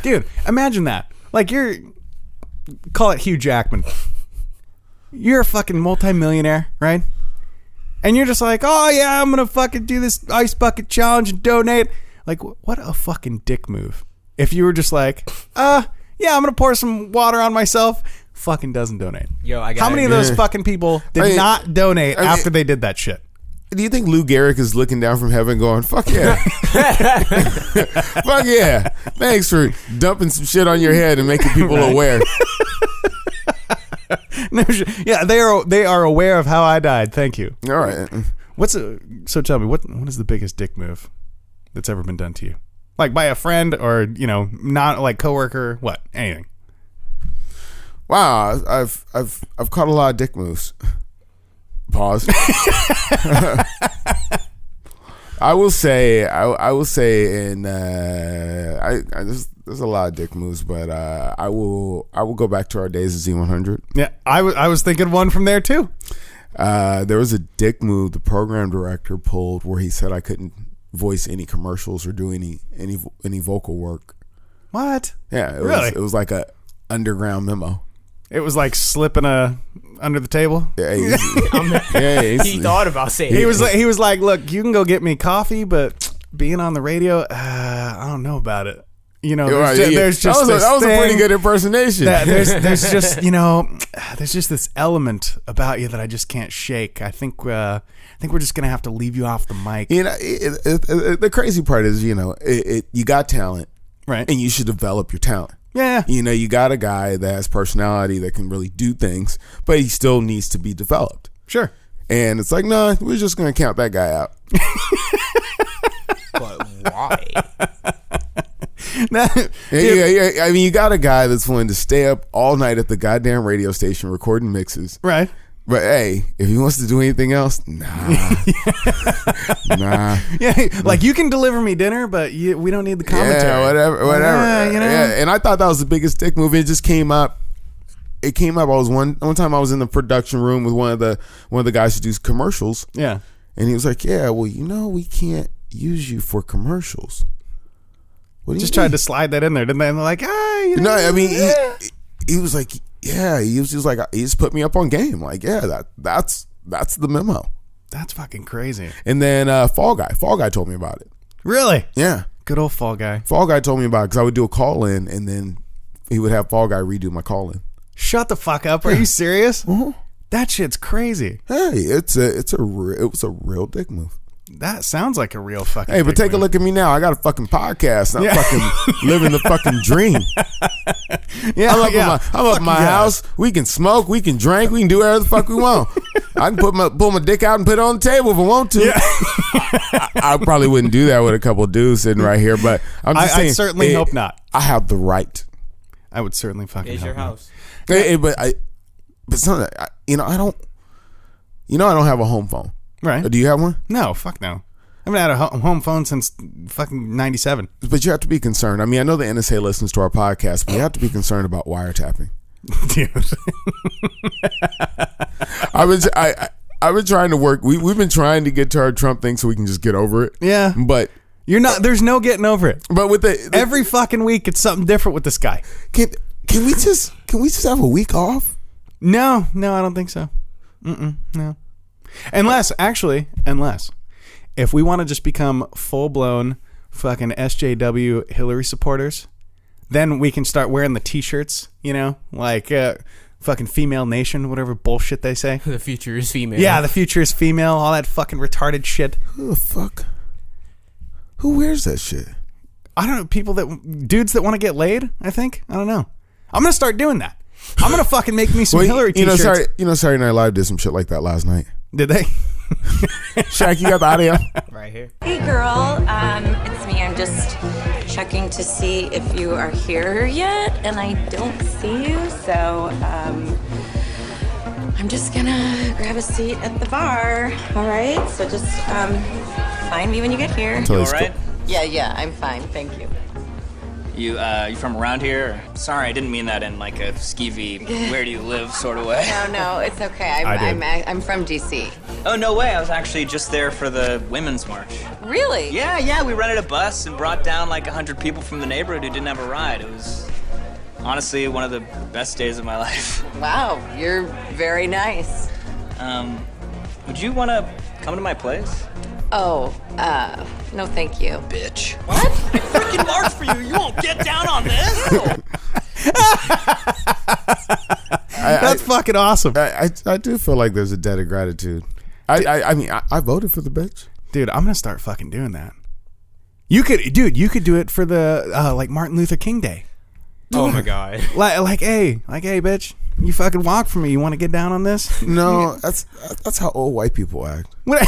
A: Dude, imagine that. Like call it Hugh Jackman. You're a fucking multimillionaire, right? And you're just like, oh yeah, I'm gonna fucking do this ice bucket challenge and donate. Like, what a fucking dick move. If you were just like, yeah, I'm gonna pour some water on myself. Fucking doesn't donate. How many of those fucking people did not donate after they did that shit?
B: Do you think Lou Gehrig is looking down from heaven going, fuck yeah. Fuck yeah. Thanks for dumping some shit on your head and making people aware.
A: No, yeah, they are aware of how I died. Thank you.
B: All right.
A: So tell me, what is the biggest dick move that's ever been done to you? Like by a friend or, not like coworker, what? Anything.
B: Wow, I've caught a lot of dick moves. Pause. I will say, and there's a lot of dick moves, but I will go back to our days of Z100.
A: Yeah, I was thinking one from there too.
B: There was a dick move the program director pulled where he said I couldn't voice any commercials or do any vocal work.
A: What?
B: Yeah, it was like a underground memo.
A: It was like slipping under the table.
B: Yeah,
C: he thought about saying.
A: He was like, look, you can go get me coffee, but being on the radio, I don't know about it. There's just
B: that was a pretty good impersonation.
A: There's just there's just this element about you that I just can't shake. I think we're just gonna have to leave you off the mic.
B: The crazy part is you got talent,
A: right?
B: And you should develop your talent.
A: Yeah.
B: You got a guy that has personality that can really do things, but he still needs to be developed.
A: Sure.
B: And it's like, no, we're just going to count that guy out.
C: But why?
B: Yeah. I mean, you got a guy that's willing to stay up all night at the goddamn radio station recording mixes.
A: Right.
B: But hey, if he wants to do anything else, nah.
A: Yeah, like you can deliver me dinner, but we don't need the commentary.
B: Yeah, whatever. Yeah, and I thought that was the biggest dick move. It just came up. It came up. I was one time I was in the production room with one of the guys who does commercials.
A: Yeah,
B: and he was like, "Yeah, well, we can't use you for commercials."
A: What do you tried to slide that in there, didn't they? And they're like,
B: No, I mean, he was like. Yeah, he was just like, he just put me up on game. Like, yeah, that's the memo.
A: That's fucking crazy.
B: And then Fall Guy told me about it.
A: Really?
B: Yeah.
A: Good old Fall Guy.
B: Fall Guy told me about it because I would do a call in, and then he would have Fall Guy redo my call in.
A: Shut the fuck up! Are you serious?
B: Uh-huh.
A: That shit's crazy.
B: Hey, it was a real dick move.
A: That sounds like a real fucking.
B: Hey, but take a look at me now. I got a fucking podcast. I'm fucking living the fucking dream.
A: Yeah,
B: I'm up in my house. We can smoke. We can drink. We can do whatever the fuck we want. I can pull my dick out and put it on the table if I want to.
A: Yeah.
B: I probably wouldn't do that with a couple of dudes sitting right here, but I'm just saying.
A: I certainly hope not.
B: I have the right.
A: I would certainly fucking.
C: It's your house.
B: But something. I don't have a home phone.
A: Right.
B: Do you have one?
A: No, fuck no. I haven't had a home phone since fucking 97.
B: But you have to be concerned. I mean, I know the NSA listens to our podcast, but you have to be concerned about wiretapping.
A: Dude.
B: I've been trying to work. We've been trying to get to our Trump thing so we can just get over it.
A: Yeah.
B: But
A: you're not. There's no getting over it.
B: But with
A: every fucking week, it's something different with this guy.
B: Can we just have a week off?
A: No, I don't think so. No. Unless if we want to just become full-blown fucking SJW Hillary supporters, then we can start wearing the t-shirts, like fucking female nation, whatever bullshit they say.
C: The future is female.
A: Yeah, the future is female, all that fucking retarded shit.
B: Who the fuck? Who wears that shit?
A: I don't know, dudes that want to get laid, I think. I don't know. I'm going to start doing that. I'm going to fucking make me some Hillary t-shirts.
B: Saturday Night Live did some shit like that last night.
A: Did they?
B: Shaq, you got the audio?
C: Right here.
D: Hey girl, it's me. I'm just checking to see if you are here yet, and I don't see you, so I'm just gonna grab a seat at the bar. All right, so just find me when you get here.
E: You all right?
D: Yeah, I'm fine, thank you.
E: You from around here? Sorry, I didn't mean that in like a skeevy, where do you live sort of way.
D: No, it's okay. I'm from DC.
E: Oh, no way. I was actually just there for the Women's March.
D: Really?
E: Yeah, we rented a bus and brought down like 100 people from the neighborhood who didn't have a ride. It was honestly one of the best days of my life.
D: Wow, you're very nice.
E: Would you want to come to my place?
D: Oh, no thank you.
E: Bitch. What? I freaking marched for you. You won't get down on this.
A: That's fucking awesome.
B: I do feel like there's a debt of gratitude. I mean, I voted for the bitch.
A: Dude, I'm gonna start fucking doing that. You could do it for the like Martin Luther King Day.
C: Oh my god.
A: Like, hey, bitch, you fucking walk for me. You want to get down on this?
B: No, that's how old white people act.
A: What?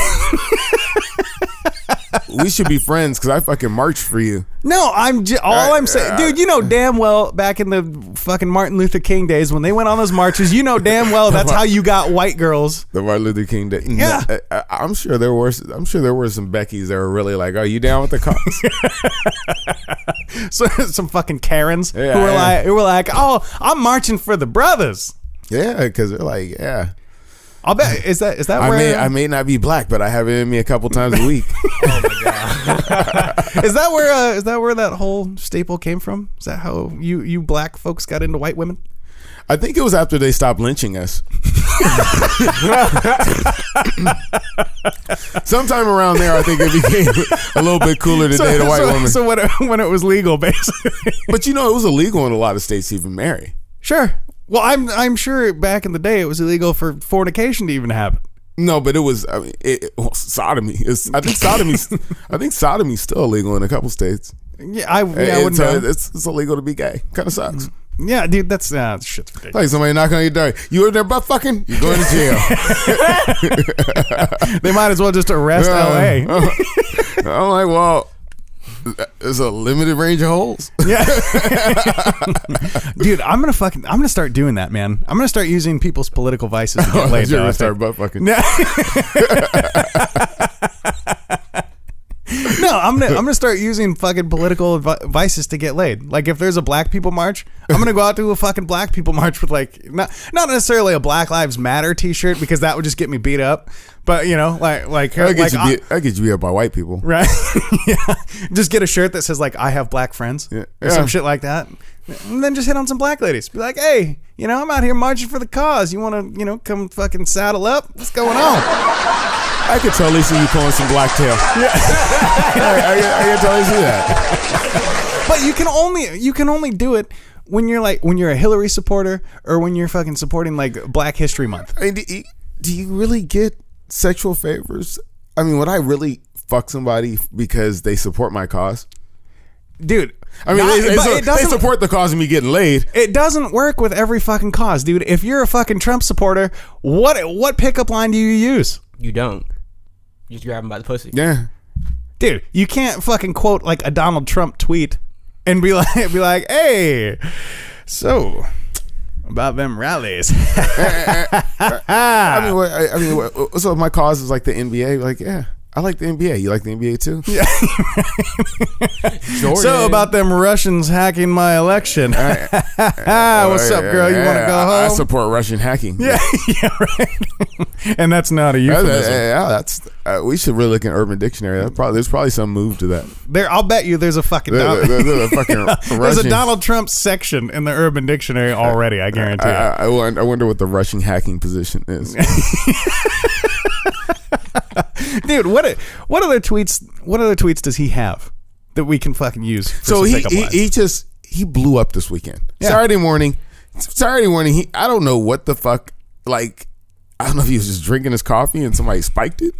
B: We should be friends because I fucking marched for you.
A: No, I'm saying, dude, you know damn well back in the fucking Martin Luther King days when they went on those marches, you know damn well that's how you got white girls.
B: The Martin Luther King Day.
A: Yeah.
B: No, I'm sure there were some Beckys that were really like, "Are you down with the cause?"
A: So some fucking Karens who
B: Yeah,
A: were like, "Oh, I'm marching for the brothers."
B: Yeah, because they're like, yeah.
A: I'll bet is that where
B: I may not be black, but I have it in me a couple times a week.
C: Oh my god.
A: is that where that whole staple came from? Is that how you black folks got into white women?
B: I think it was after they stopped lynching us. Sometime around there, I think it became a little bit cooler to date a white woman.
A: So when it was legal, basically.
B: But it was illegal in a lot of states to even marry.
A: Sure. Well, I'm sure back in the day it was illegal for fornication to even happen.
B: No, but it was. I mean, sodomy. I think sodomy's still illegal in a couple states.
A: Yeah, I wouldn't know.
B: It's illegal to be gay. Kind of sucks.
A: Yeah, dude, that's shit's ridiculous.
B: Like somebody knocking on your door. You in there butt fucking? You're going to jail.
A: They might as well just arrest LA.
B: I'm like, well, there's a limited range of holes.
A: Yeah. Dude, I'm gonna start doing that, man. I'm gonna start using people's political vices to get laid.
B: You're gonna start butt fucking.
A: No, I'm gonna start using fucking political vices to get laid. Like if there's a black people march, I'm gonna go out to a fucking black people march with like not necessarily a Black Lives Matter t-shirt because that would just get me beat up. But
B: I'll get you beat up by white people,
A: right? Yeah, just get a shirt that says like I have black friends or some shit like that, and then just hit on some black ladies. Be like, hey, I'm out here marching for the cause. You want to come fucking saddle up? What's going on?
B: I could totally see you pulling some black tail. Yeah. I could totally see that.
A: But you can only do it when you're a Hillary supporter or when you're fucking supporting like Black History Month.
B: I mean, do you really get sexual favors? I mean, would I really fuck somebody because they support my cause?
A: Dude,
B: I mean, they support the cause of me getting laid.
A: It doesn't work with every fucking cause, dude. If you're a fucking Trump supporter, what pickup line do you use?
C: You don't. You just grab him by the pussy.
B: Yeah.
A: Dude, you can't fucking quote like a Donald Trump tweet and be like, hey, so about them rallies.
B: I mean, so my cause is like the NBA. Like, yeah, I like the NBA. You like the NBA too? Yeah.
A: So about them Russians hacking my election. What's up, girl? You want to go home?
B: I support Russian hacking.
A: Yeah, yeah, right. And that's not a euphemism.
B: We should really look in Urban Dictionary. There's probably some move to that.
A: I'll bet you there's a fucking there's a Donald Trump section in the Urban Dictionary already. I guarantee it.
B: I wonder what the Russian hacking position is.
A: Dude, what other tweets does he have that we can fucking use?
B: So he blew up this weekend. Yeah. Saturday morning. I don't know what the fuck. Like, I don't know if he was just drinking his coffee and somebody spiked it.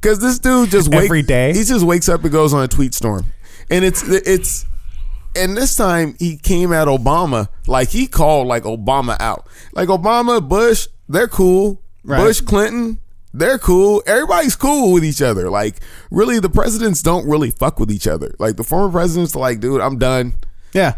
B: Because this dude just
A: every day
B: he just wakes up and goes on a tweet storm, and it's and this time he came at Obama like he called like Obama out. Like Obama, Bush, they're cool. Right. Bush, Clinton. They're cool. Everybody's cool with each other. Like, really, the presidents don't really fuck with each other. Like, the former presidents are like, dude, I'm done.
A: Yeah.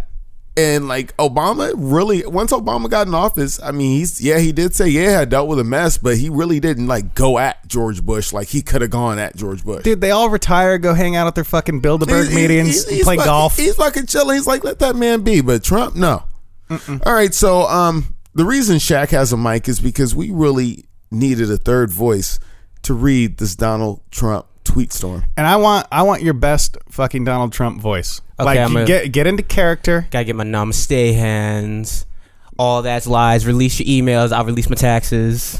B: And like Obama, really, once Obama got in office, I mean, he did say, I dealt with a mess, but he really didn't like go at George Bush like he could have gone at George Bush.
A: Dude, they all retire, go hang out at their fucking Bilderberg meetings, play golf.
B: He's fucking chilling. He's like, let that man be. But Trump, no. All right, so the reason Shaq has a mic is because we really needed a third voice to read this Donald Trump tweet storm.
A: And I want your best fucking Donald Trump voice.
C: Okay,
A: like, get into character.
C: Gotta get my namaste hands. All that's lies. Release your emails. I'll release my taxes.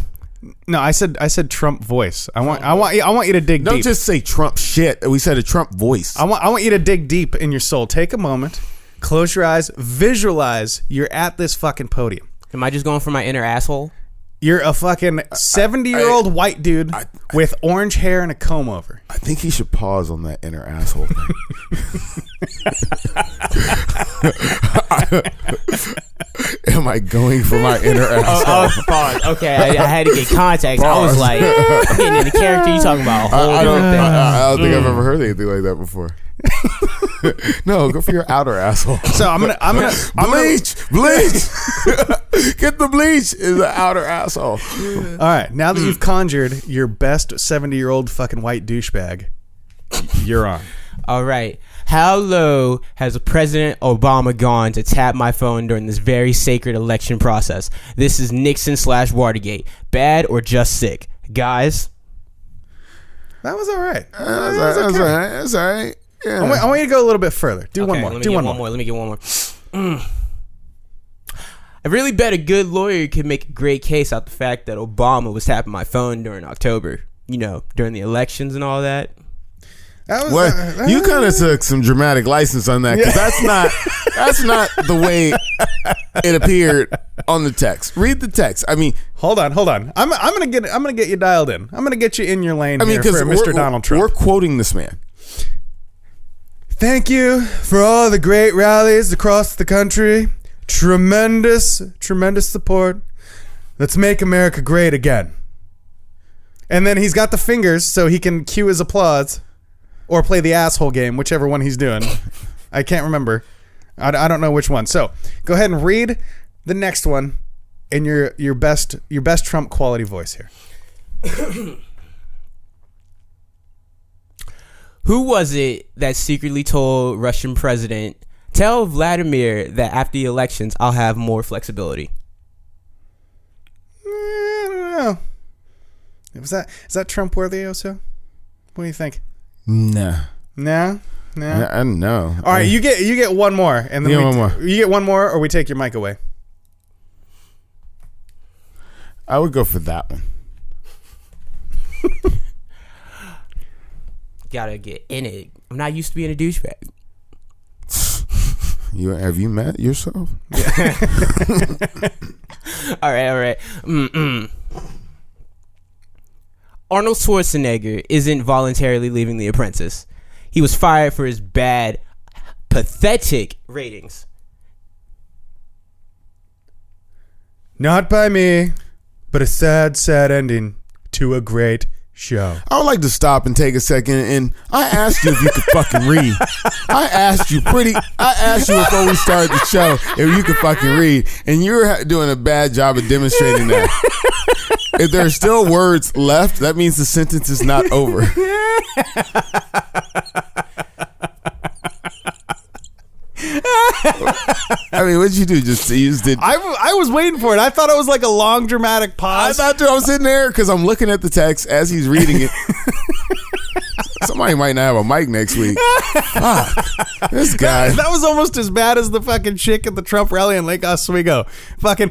A: No, I said Trump voice. I want you to dig deep.
B: Don't just say Trump shit. We said a Trump voice.
A: I want you to dig deep in your soul. Take a moment, close your eyes, visualize you're at this fucking podium.
C: Am I just going for my inner asshole?
A: You're a fucking 70-year-old white dude with orange hair and a comb over.
B: I think he should pause on that inner asshole thing. Am I going for my inner asshole?
C: Pause. Okay, I had to get context. Pause. I was like, I'm getting into character. You talking about a whole different thing.
B: I don't think I've ever heard anything like that before. No, go for your outer asshole.
A: So I'm gonna
B: bleach. Get the bleach in the outer asshole.
A: All right, now that you've conjured your best 70-year-old fucking white douchebag, you're on.
C: All right. How low has President Obama gone to tap my phone during this very sacred election process? This is Nixon/Watergate. Bad or just sick? Guys?
A: That was all right.
B: That's all right. Yeah.
A: I want you to go a little bit further. Do one more.
C: Let me get one more. I really bet a good lawyer could make a great case out the fact that Obama was tapping my phone during October. You know, during the elections and all that.
B: You kind of took some dramatic license on that, because that's not the way it appeared on the text. Read the text. I mean,
A: hold on. I'm gonna get you dialed in. I'm gonna get you in your lane. Here for Mr. Donald Trump.
B: We're quoting this man.
A: Thank you for all the great rallies across the country. Tremendous support. Let's make America great again. And then he's got the fingers so he can cue his applause or play the asshole game, whichever one he's doing. I can't remember. I don't know which one. So go ahead and read the next one in your best Trump quality voice here.
C: Who was it that secretly told Russian president, tell Vladimir that after the elections, I'll have more flexibility?
A: I don't know. Is that Trump worthy also? What do you think?
B: No.
A: No?
B: I don't know.
A: All right, you get one more, and then
B: one more.
A: You get one more, or we take your mic away.
B: I would go for that one.
C: Gotta get in it. I'm not used to being a douchebag.
B: Have you met yourself?
C: Yeah. All right. Arnold Schwarzenegger isn't voluntarily leaving The Apprentice. He was fired for his bad, pathetic ratings.
A: Not by me, but a sad ending to a great show.
B: I would like to stop and take a second, and I asked you if you could fucking read. I asked you before we started the show if you could fucking read, and you're doing a bad job of demonstrating that. If there are still words left, that means the sentence is not over. I mean, what did you do? You just did.
A: I was waiting for it. I thought it was like a long dramatic pause.
B: I was sitting there because I'm looking at the text as he's reading it. Somebody might not have a mic next week. This guy.
A: That was almost as bad as the fucking chick at the Trump rally in Lake Oswego. Fucking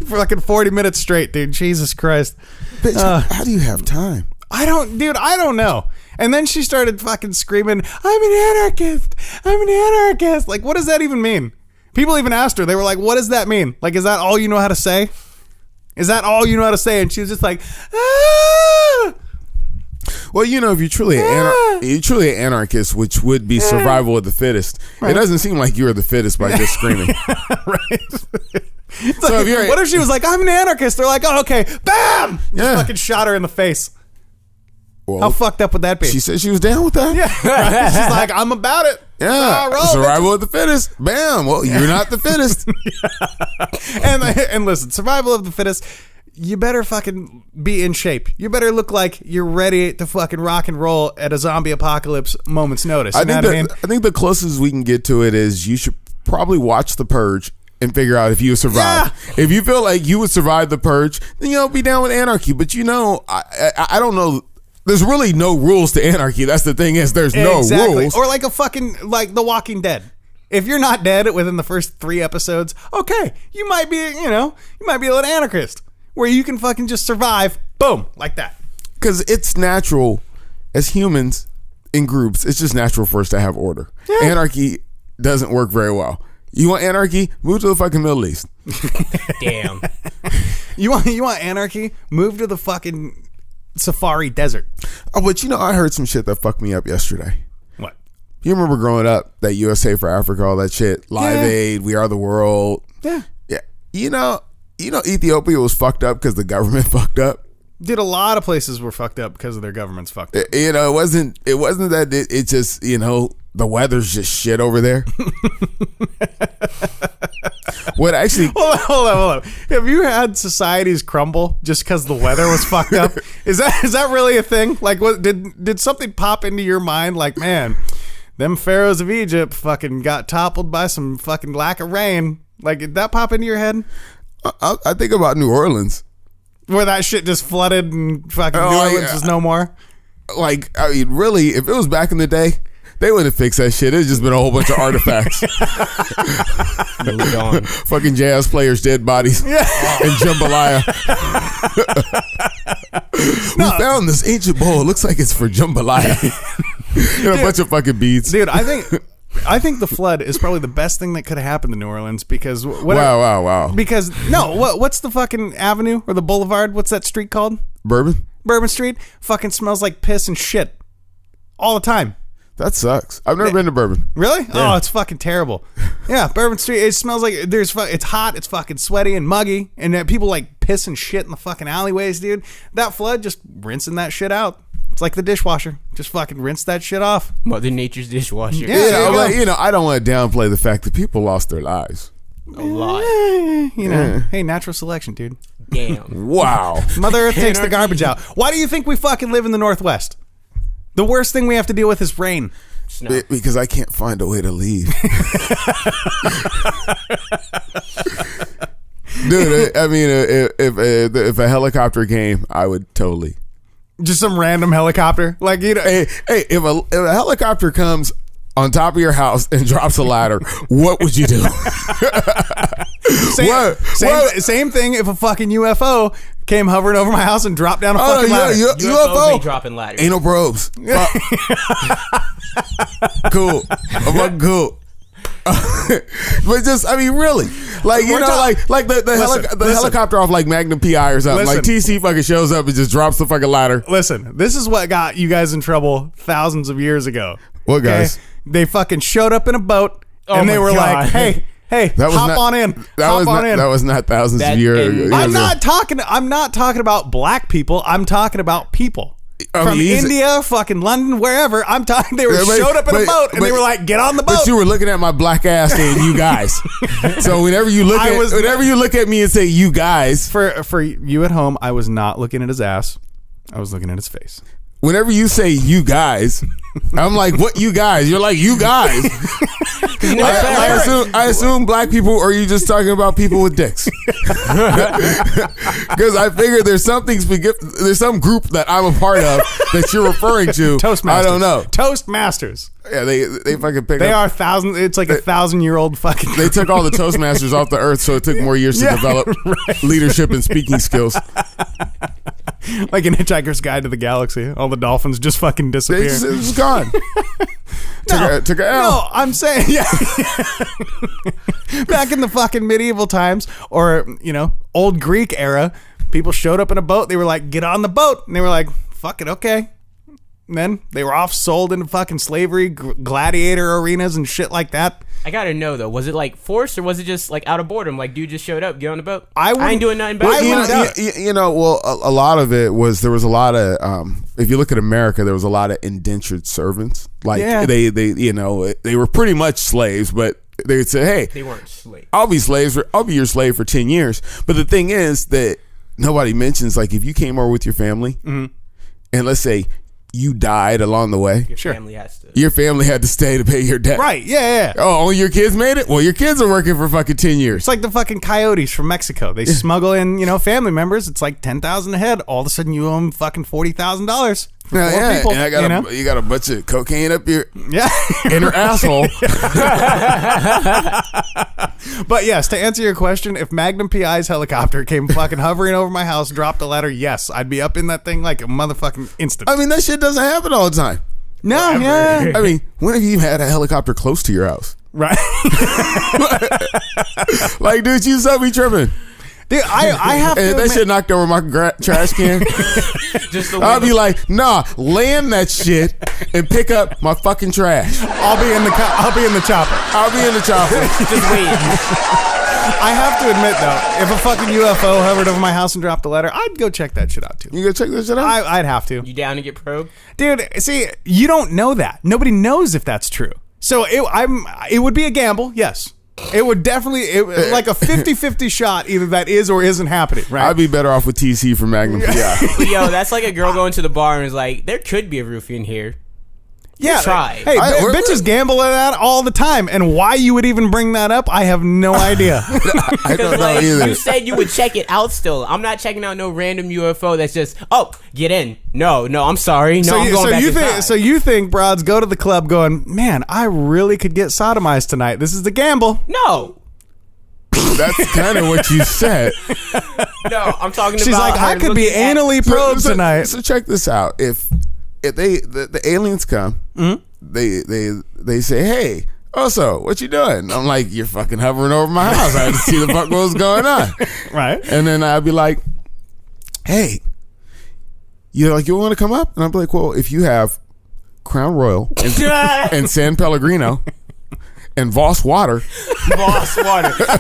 A: for fucking 40 minutes straight, dude. Jesus Christ.
B: Bitch, how do you have time?
A: I don't know. And then she started fucking screaming, I'm an anarchist. Like, what does that even mean? People even asked her. They were like, what does that mean? Like, is that all you know how to say? And she was just like, ah!
B: Well, you know, if you're truly an anarchist, which would be survival of the fittest, right. It doesn't seem like you're the fittest by just screaming.
A: Right.
B: So if you're,
A: what if she was like, I'm an anarchist? They're like, oh, okay, bam! Just fucking shot her in the face.
B: well,
A: How fucked up would that be?
B: she said she was down with that.
A: Yeah, right? She's like, I'm about it.
B: Yeah,
A: roll,
B: survival of the fittest. Bam. Well, you're not the fittest.
A: and listen, survival of the fittest. You better fucking be in shape. You better look like you're ready to fucking rock and roll at a zombie apocalypse moment's notice. You know what I mean?
B: I think the closest we can get to it is you should probably watch The Purge and figure out if you survive.
A: Yeah.
B: If you feel like you would survive The Purge, then be down with anarchy. But I don't know. There's really no rules to anarchy. That's the thing is there's no rules.
A: Or like a fucking like The Walking Dead. If you're not dead within the first 3 episodes, okay, you might be a little anarchist where you can fucking just survive, boom, like that.
B: Because it's natural as humans in groups. It's just natural for us to have order. Yeah. Anarchy doesn't work very well. You want anarchy? Move to the fucking Middle East.
C: Damn.
A: You want anarchy? Move to the fucking Safari Desert.
B: Oh, but I heard some shit that fucked me up yesterday.
A: What?
B: You remember growing up that USA for Africa, all that shit, Live Aid, We Are the World.
A: Yeah.
B: Yeah. Ethiopia was fucked up because the government fucked up.
A: Dude, a lot of places were fucked up because of their government's fucked up.
B: It wasn't that it just, the weather's just shit over there. What actually?
A: Hold on. Have you had societies crumble just because the weather was fucked up? Is that really a thing? Like, what did something pop into your mind? Like, man, them pharaohs of Egypt fucking got toppled by some fucking lack of rain. Like, did that pop into your head?
B: I think about New Orleans,
A: where that shit just flooded and fucking New Orleans was no more.
B: Like, I mean, really, if it was back in the day, they wouldn't have fixed that shit. It's just been a whole bunch of artifacts.
C: Moved on.
B: Fucking jazz players' dead bodies and jambalaya. We found this ancient bowl. It looks like it's for jambalaya. And a bunch of fucking beads.
A: Dude, I think the flood is probably the best thing that could have happened to New Orleans because
B: wow.
A: Because what's the fucking avenue or the boulevard? What's that street called?
B: Bourbon
A: Street fucking smells like piss and shit all the time.
B: That sucks. I've never been to Bourbon.
A: Really?
B: Yeah.
A: Oh, it's fucking terrible. Yeah, Bourbon Street. It smells like it's hot. It's fucking sweaty and muggy, and people like piss and shit in the fucking alleyways, dude. That flood just rinsing that shit out. It's like the dishwasher. Just fucking rinse that shit off.
C: Mother Nature's dishwasher.
A: Yeah,
B: I don't want to downplay the fact that people lost their lives.
C: A lot.
A: Hey, natural selection, dude.
C: Damn.
B: Wow.
A: Mother Earth takes the garbage out. Why do you think we fucking live in the Northwest? The worst thing we have to deal with is rain.
C: Snow.
B: Because I can't find a way to leave. Dude, I mean, if a helicopter came, I would totally.
A: Just some random helicopter, like
B: Hey, if a helicopter comes on top of your house and drops a ladder, what would you do?
A: Same thing. If a fucking UFO came hovering over my house and dropped down a fucking ladder.
C: UFOs ain't dropping ladders.
B: Anal probes. Cool. I'm fucking cool. But just, I mean, really, like the helicopter off like Magnum PI or something. Like TC fucking shows up and just drops the fucking ladder.
A: Listen, this is what got you guys in trouble thousands of years ago.
B: What guys?
A: Okay? They fucking showed up in a boat and they were like, "Hey, hop on in."
B: That was not thousands of years ago.
A: I'm not talking about black people. I'm talking about people. From India, fucking London, wherever. I'm talking. They showed up in a boat and they were like, "Get on the boat."
B: But you were looking at my black ass saying "you guys." So whenever you look at me and say "you guys,"
A: for you at home, I was not looking at his ass. I was looking at his face.
B: Whenever you say "you guys," I'm like, "What you guys?" You're like, "You guys." I assume black people, or are you just talking about people with dicks? Because I figure there's some group that I'm a part of that you're referring to.
A: Toastmasters.
B: I don't know.
A: Toastmasters.
B: Yeah, they fucking pick up.
A: They are thousand. It's like 1,000-year-old fucking.
B: They took all the Toastmasters off the earth, so it took more years to develop leadership and speaking skills.
A: Like in Hitchhiker's Guide to the Galaxy, all the dolphins just fucking disappear.
B: It's just gone. Took a L.
A: No, I'm saying, back in the fucking medieval times, or old Greek era, people showed up in a boat. They were like, "Get on the boat," and they were like, "Fuck it, okay." then they were off, sold into fucking slavery, gladiator arenas and shit like that.
C: I gotta know though, was it like forced or was it just like out of boredom? Like dude just showed up, get on the boat. I ain't doing nothing better.
B: Well, a lot of it was there was a lot of if you look at America, there was a lot of indentured servants. Like they were pretty much slaves, but they would say, hey,
C: they weren't slaves.
B: I'll be your slave for 10 years. But the thing is that nobody mentions, like, if you came over with your family and let's say you died along the way, your family had to stay to pay your debt.
A: Right, yeah.
B: Oh, only your kids made it? Well, your kids are working for fucking 10 years.
A: It's like the fucking coyotes from Mexico. They smuggle in, family members. It's like $10,000 a head. All of a sudden you owe them fucking $40,000 for 4 people.
B: And you got a bunch of cocaine up your inner asshole.
A: But yes, to answer your question, if Magnum PI's helicopter came fucking hovering over my house, dropped a letter, yes, I'd be up in that thing like a motherfucking instant.
B: I mean, that shit doesn't happen all the time.
A: No, yeah.
B: I mean, when have you had a helicopter close to your house?
A: Right.
B: Like, dude, you still be tripping.
A: Dude, I have to.
B: That shit knocked over my trash can. I'll be like, nah, land that shit and pick up my fucking trash.
A: I'll be in the chopper.
B: I'll be in the chopper.
C: Just wait.
A: I have to admit though, if a fucking UFO hovered over my house and dropped a letter, I'd go check that shit out too.
B: You go check that shit out?
A: I'd have to.
C: You down to get probed?
A: Dude, see, you don't know that. Nobody knows if that's true. So it would be a gamble, yes. It would definitely, like a 50-50 shot, either that is or isn't happening, right?
B: I'd be better off with TC from Magnum PI.
C: But yo, that's like a girl going to the bar and is like, there could be a roofie in here.
A: Yeah,
C: try.
A: Hey, bitches gamble at that all the time, and why you would even bring that up, I have no idea.
B: I don't know either.
C: You said you would check it out still. I'm not checking out no random UFO that's just, get in. No, I'm sorry. No, I'm going back inside.
A: So you think broads go to the club going, man, I really could get sodomized tonight. This is the gamble.
C: No.
B: That's kind of what you said.
C: No, I'm talking about.
A: She's like, I could be anally probed tonight.
B: So check this out. If the aliens come, they say, hey, so what you doing? I'm like, you're fucking hovering over my house. I had to see the fuck what was going on.
A: Right.
B: And then I'd be like, hey, you want to come up? And I'd be like, well, if you have Crown Royal and San Pellegrino and Voss water.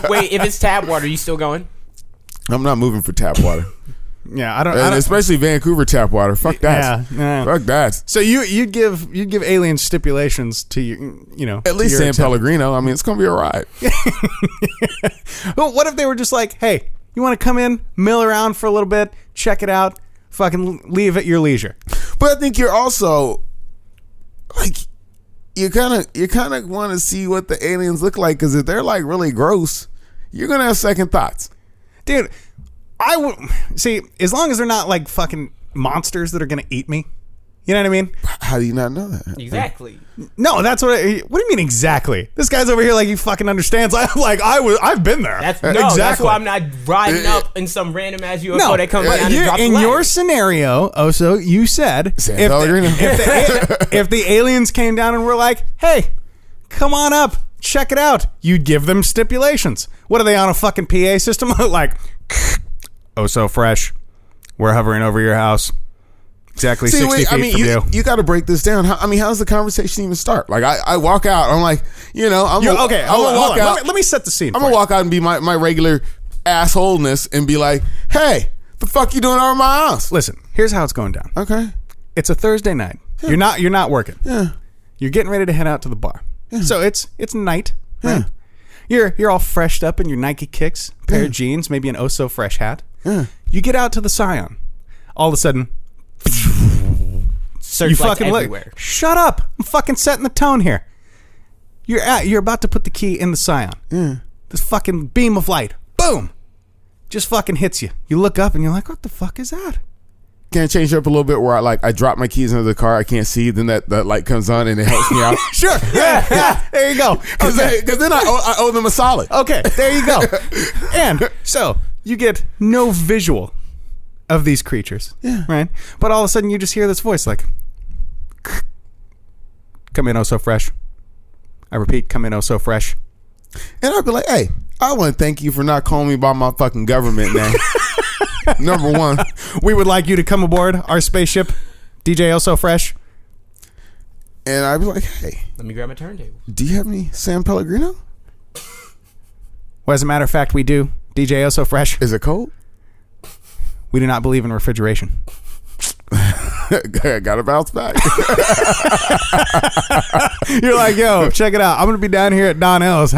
C: Wait, if it's tap water, you still going?
B: I'm not moving for tap water.
A: Yeah, I don't
B: especially Vancouver tap water. Fuck that.
A: Yeah.
B: Fuck that.
A: So you'd give aliens stipulations to you
B: at least San Pellegrino. I mean, it's gonna be a ride.
A: Well, what if they were just like, hey, you want to come in, mill around for a little bit, check it out, fucking leave at your leisure?
B: But I think you're also like, you kind of want to see what the aliens look like, because if they're like really gross, you're gonna have second thoughts,
A: dude. I would see, as long as they're not like fucking monsters that are gonna eat me. You know what I mean?
B: How do you not know that?
C: Exactly.
A: No, that's what do you mean exactly? This guy's over here like he fucking understands. I've been there.
C: Exactly. That's why I'm not riding up in some random ass UFO that comes down and drops
A: in your scenario, Oso, you said if the aliens came down and were like, hey, come on up, check it out, you'd give them stipulations. What are they on, a fucking PA system? Like, oh, so fresh. We're hovering over your house. Exactly 60 feet from you.
B: You got to break this down. How's the conversation even start? Like, I walk out. I'm like, I'm gonna walk out.
A: Let me set the scene.
B: I'm gonna walk out and be my regular assholeness and be like, hey, the fuck you doing over my house?
A: Listen, here's how it's going down.
B: Okay.
A: It's a Thursday night. Yeah. You're not working.
B: Yeah.
A: You're getting ready to head out to the bar. Yeah. So it's night. Right?
B: Yeah.
A: You're all freshed up in your Nike kicks, pair of jeans, maybe an Oh-So Fresh hat. Yeah. You get out to the Scion. All of a sudden,
C: you fucking everywhere.
A: Shut up! I'm fucking setting the tone here. You're about to put the key in the Scion.
B: Yeah.
A: This fucking beam of light, boom, just fucking hits you. You look up and you're like, what the fuck is that?
B: Can I change it up a little bit where I drop my keys into the car, I can't see, then that light comes on and it helps me out?
A: Sure. Yeah. There you go.
B: Because then I owe them a solid.
A: Okay, there you go. And so you get no visual of these creatures.
B: Yeah.
A: Right? But all of a sudden you just hear this voice like, come in, oh so fresh. I repeat, come in, oh so fresh.
B: And I'd be like, hey, I want to thank you for not calling me by my fucking government name. Number one.
A: We would like you to come aboard our spaceship, DJ Oh So Fresh.
B: and I'd be like, hey,
C: Let me grab my turntable.
B: do you have any San Pellegrino?
A: Well, as a matter of fact, we do. DJ Oso Fresh.
B: Is it cold?
A: We do not believe in refrigeration.
B: Gotta bounce back.
A: You're like, yo, check it out. I'm going to be down here at Donnell's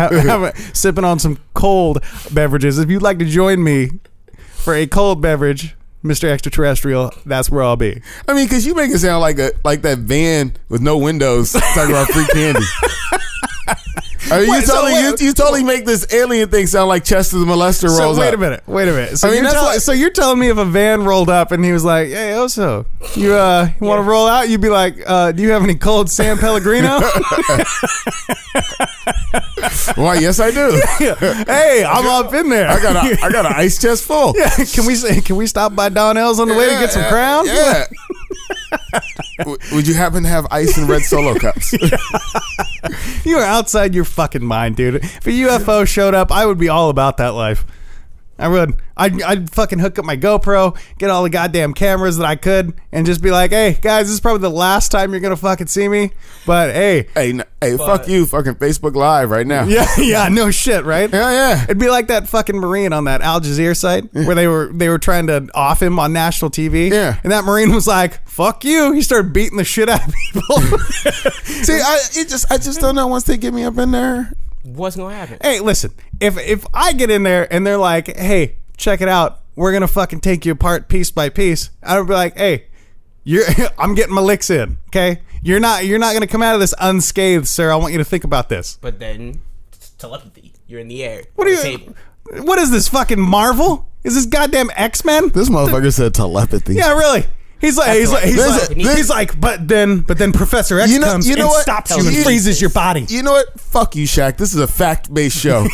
A: sipping on some cold beverages. If you'd like to join me for a cold beverage, Mr. Extraterrestrial, that's where I'll be.
B: I mean, because you make it sound like that van with no windows talking about free candy. I mean, you totally make this alien thing sound like Chester the Molester rolls
A: wait
B: up.
A: a minute. So,
B: I mean,
A: you're telling me if a van rolled up and he was like, hey, Oso, you want to roll out? You'd be like, do you have any cold San Pellegrino?
B: Why, yes, I do.
A: Hey, I'm up in there.
B: I got an ice chest full.
A: Yeah, can we stop by Donnell's on the way to get some Crown?
B: Yeah. Would you happen to have ice and red Solo cups?
A: You are outside your fucking mind, dude. If a UFO showed up, I would be all about that life. I would. I'd fucking hook up my GoPro, get all the goddamn cameras that I could, and just be like, hey, guys, this is probably the last time you're going to fucking see me. But, hey.
B: Fuck you, fucking Facebook Live right now.
A: Yeah, no shit, right?
B: Yeah.
A: It'd be like that fucking Marine on that Al Jazeera site where they were trying to off him on national TV.
B: Yeah.
A: And that Marine was like, fuck you. He started beating the shit out of people.
B: See, I just don't know once they get me up in there.
C: What's gonna happen?
A: Hey, listen, if I get in there and they're like, hey, check it out, we're gonna fucking take you apart piece by piece, I'd be like, hey, I'm getting my licks in, okay? You're not gonna come out of this unscathed, sir. I want you to think about this.
C: But then telepathy. You're in the air.
A: What is this, fucking Marvel? Is this goddamn X-Men?
B: This motherfucker said telepathy.
A: Yeah, really. He's like, but then Professor X comes and stops you and freezes your body.
B: You know what? Fuck you, Shaq. This is a fact-based show.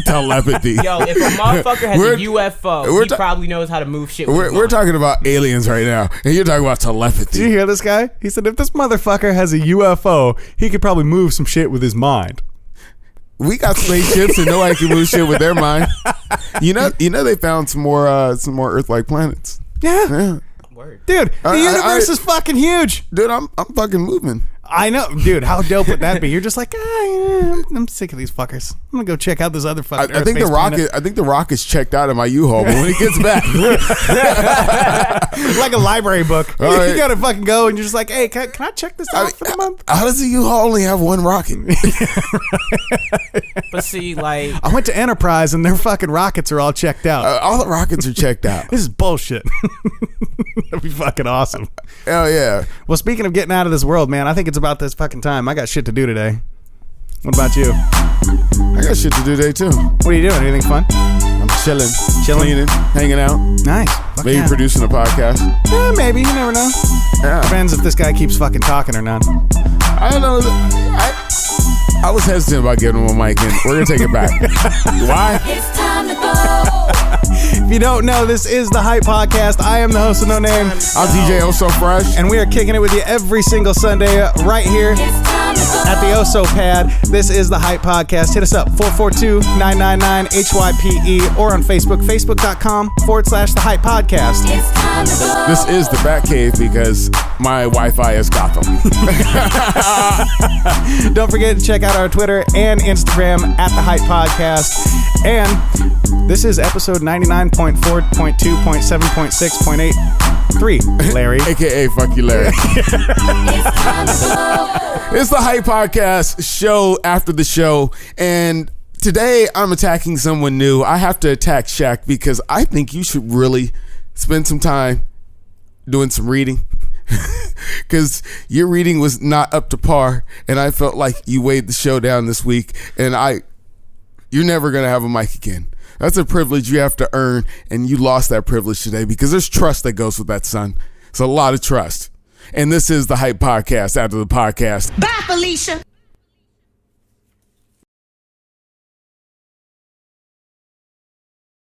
B: Telepathy.
C: Yo, if a motherfucker has a UFO, he probably knows how to move shit.
B: We're talking about aliens right now, and you're talking about telepathy.
A: Did you hear this guy? He said if this motherfucker has a UFO, he could probably move some shit with his mind.
B: We got spaceships and nobody can move shit with their mind. You know they found some more Earth-like planets.
A: Yeah.
C: Word.
A: Dude, the universe is fucking huge.
B: Dude, I'm fucking moving.
A: I know, dude. How dope would that be? You're just like, I'm sick of these fuckers. I'm gonna go check out this other fucking.
B: I think the rocket's checked out of my U-Haul, but when he gets back,
A: like a library book,
B: right.
A: You gotta fucking go, and you're just like, hey, can I check this out for the month?
B: How does the U-Haul only have one rocket?
C: But see, like,
A: I went to Enterprise, and their fucking rockets are all checked out.
B: All the rockets are checked out.
A: This is bullshit. That'd be fucking awesome.
B: Hell yeah.
A: Well, speaking of getting out of this world, man, I think it's about this fucking time. I got shit to do today. What about you?
B: I got shit to do today too.
A: What are you doing? Anything fun?
B: I'm chilling, cleaning, hanging out.
A: Nice.
B: Maybe producing a podcast.
A: Yeah, maybe. You never know.
B: Yeah.
A: Depends if this guy keeps fucking talking or not.
B: I don't know. I was hesitant about giving him a mic, and we're gonna take it back. Why?
F: It's time to go.
A: If you don't know, this is the Hype Podcast. I am the host of No Name.
B: I'm DJ Oso Fresh,
A: And we are kicking it with you every single Sunday right here at the Oso Pad. This is the Hype Podcast. Hit us up, 442-999-HYPE, or on Facebook, facebook.com/the Hype Podcast.
F: It's time to go.
B: this is the Batcave because my Wi-Fi is Gotham.
A: Don't forget to check out our Twitter and Instagram at the Hype Podcast. And this is episode 99.4.2.7.6.83, Larry.
B: AKA fuck you, Larry.
F: It's time to go.
B: It's the Hype Podcast, show after the show, and today I'm attacking someone new. I have to attack Shaq because I think you should really spend some time doing some reading, because your reading was not up to par, and I felt like you weighed the show down this week, and you're never gonna have a mic again. That's a privilege you have to earn, and you lost that privilege today because there's trust that goes with that, son. It's a lot of trust. And this is the Hype Podcast after the podcast.
F: Bye, Felicia.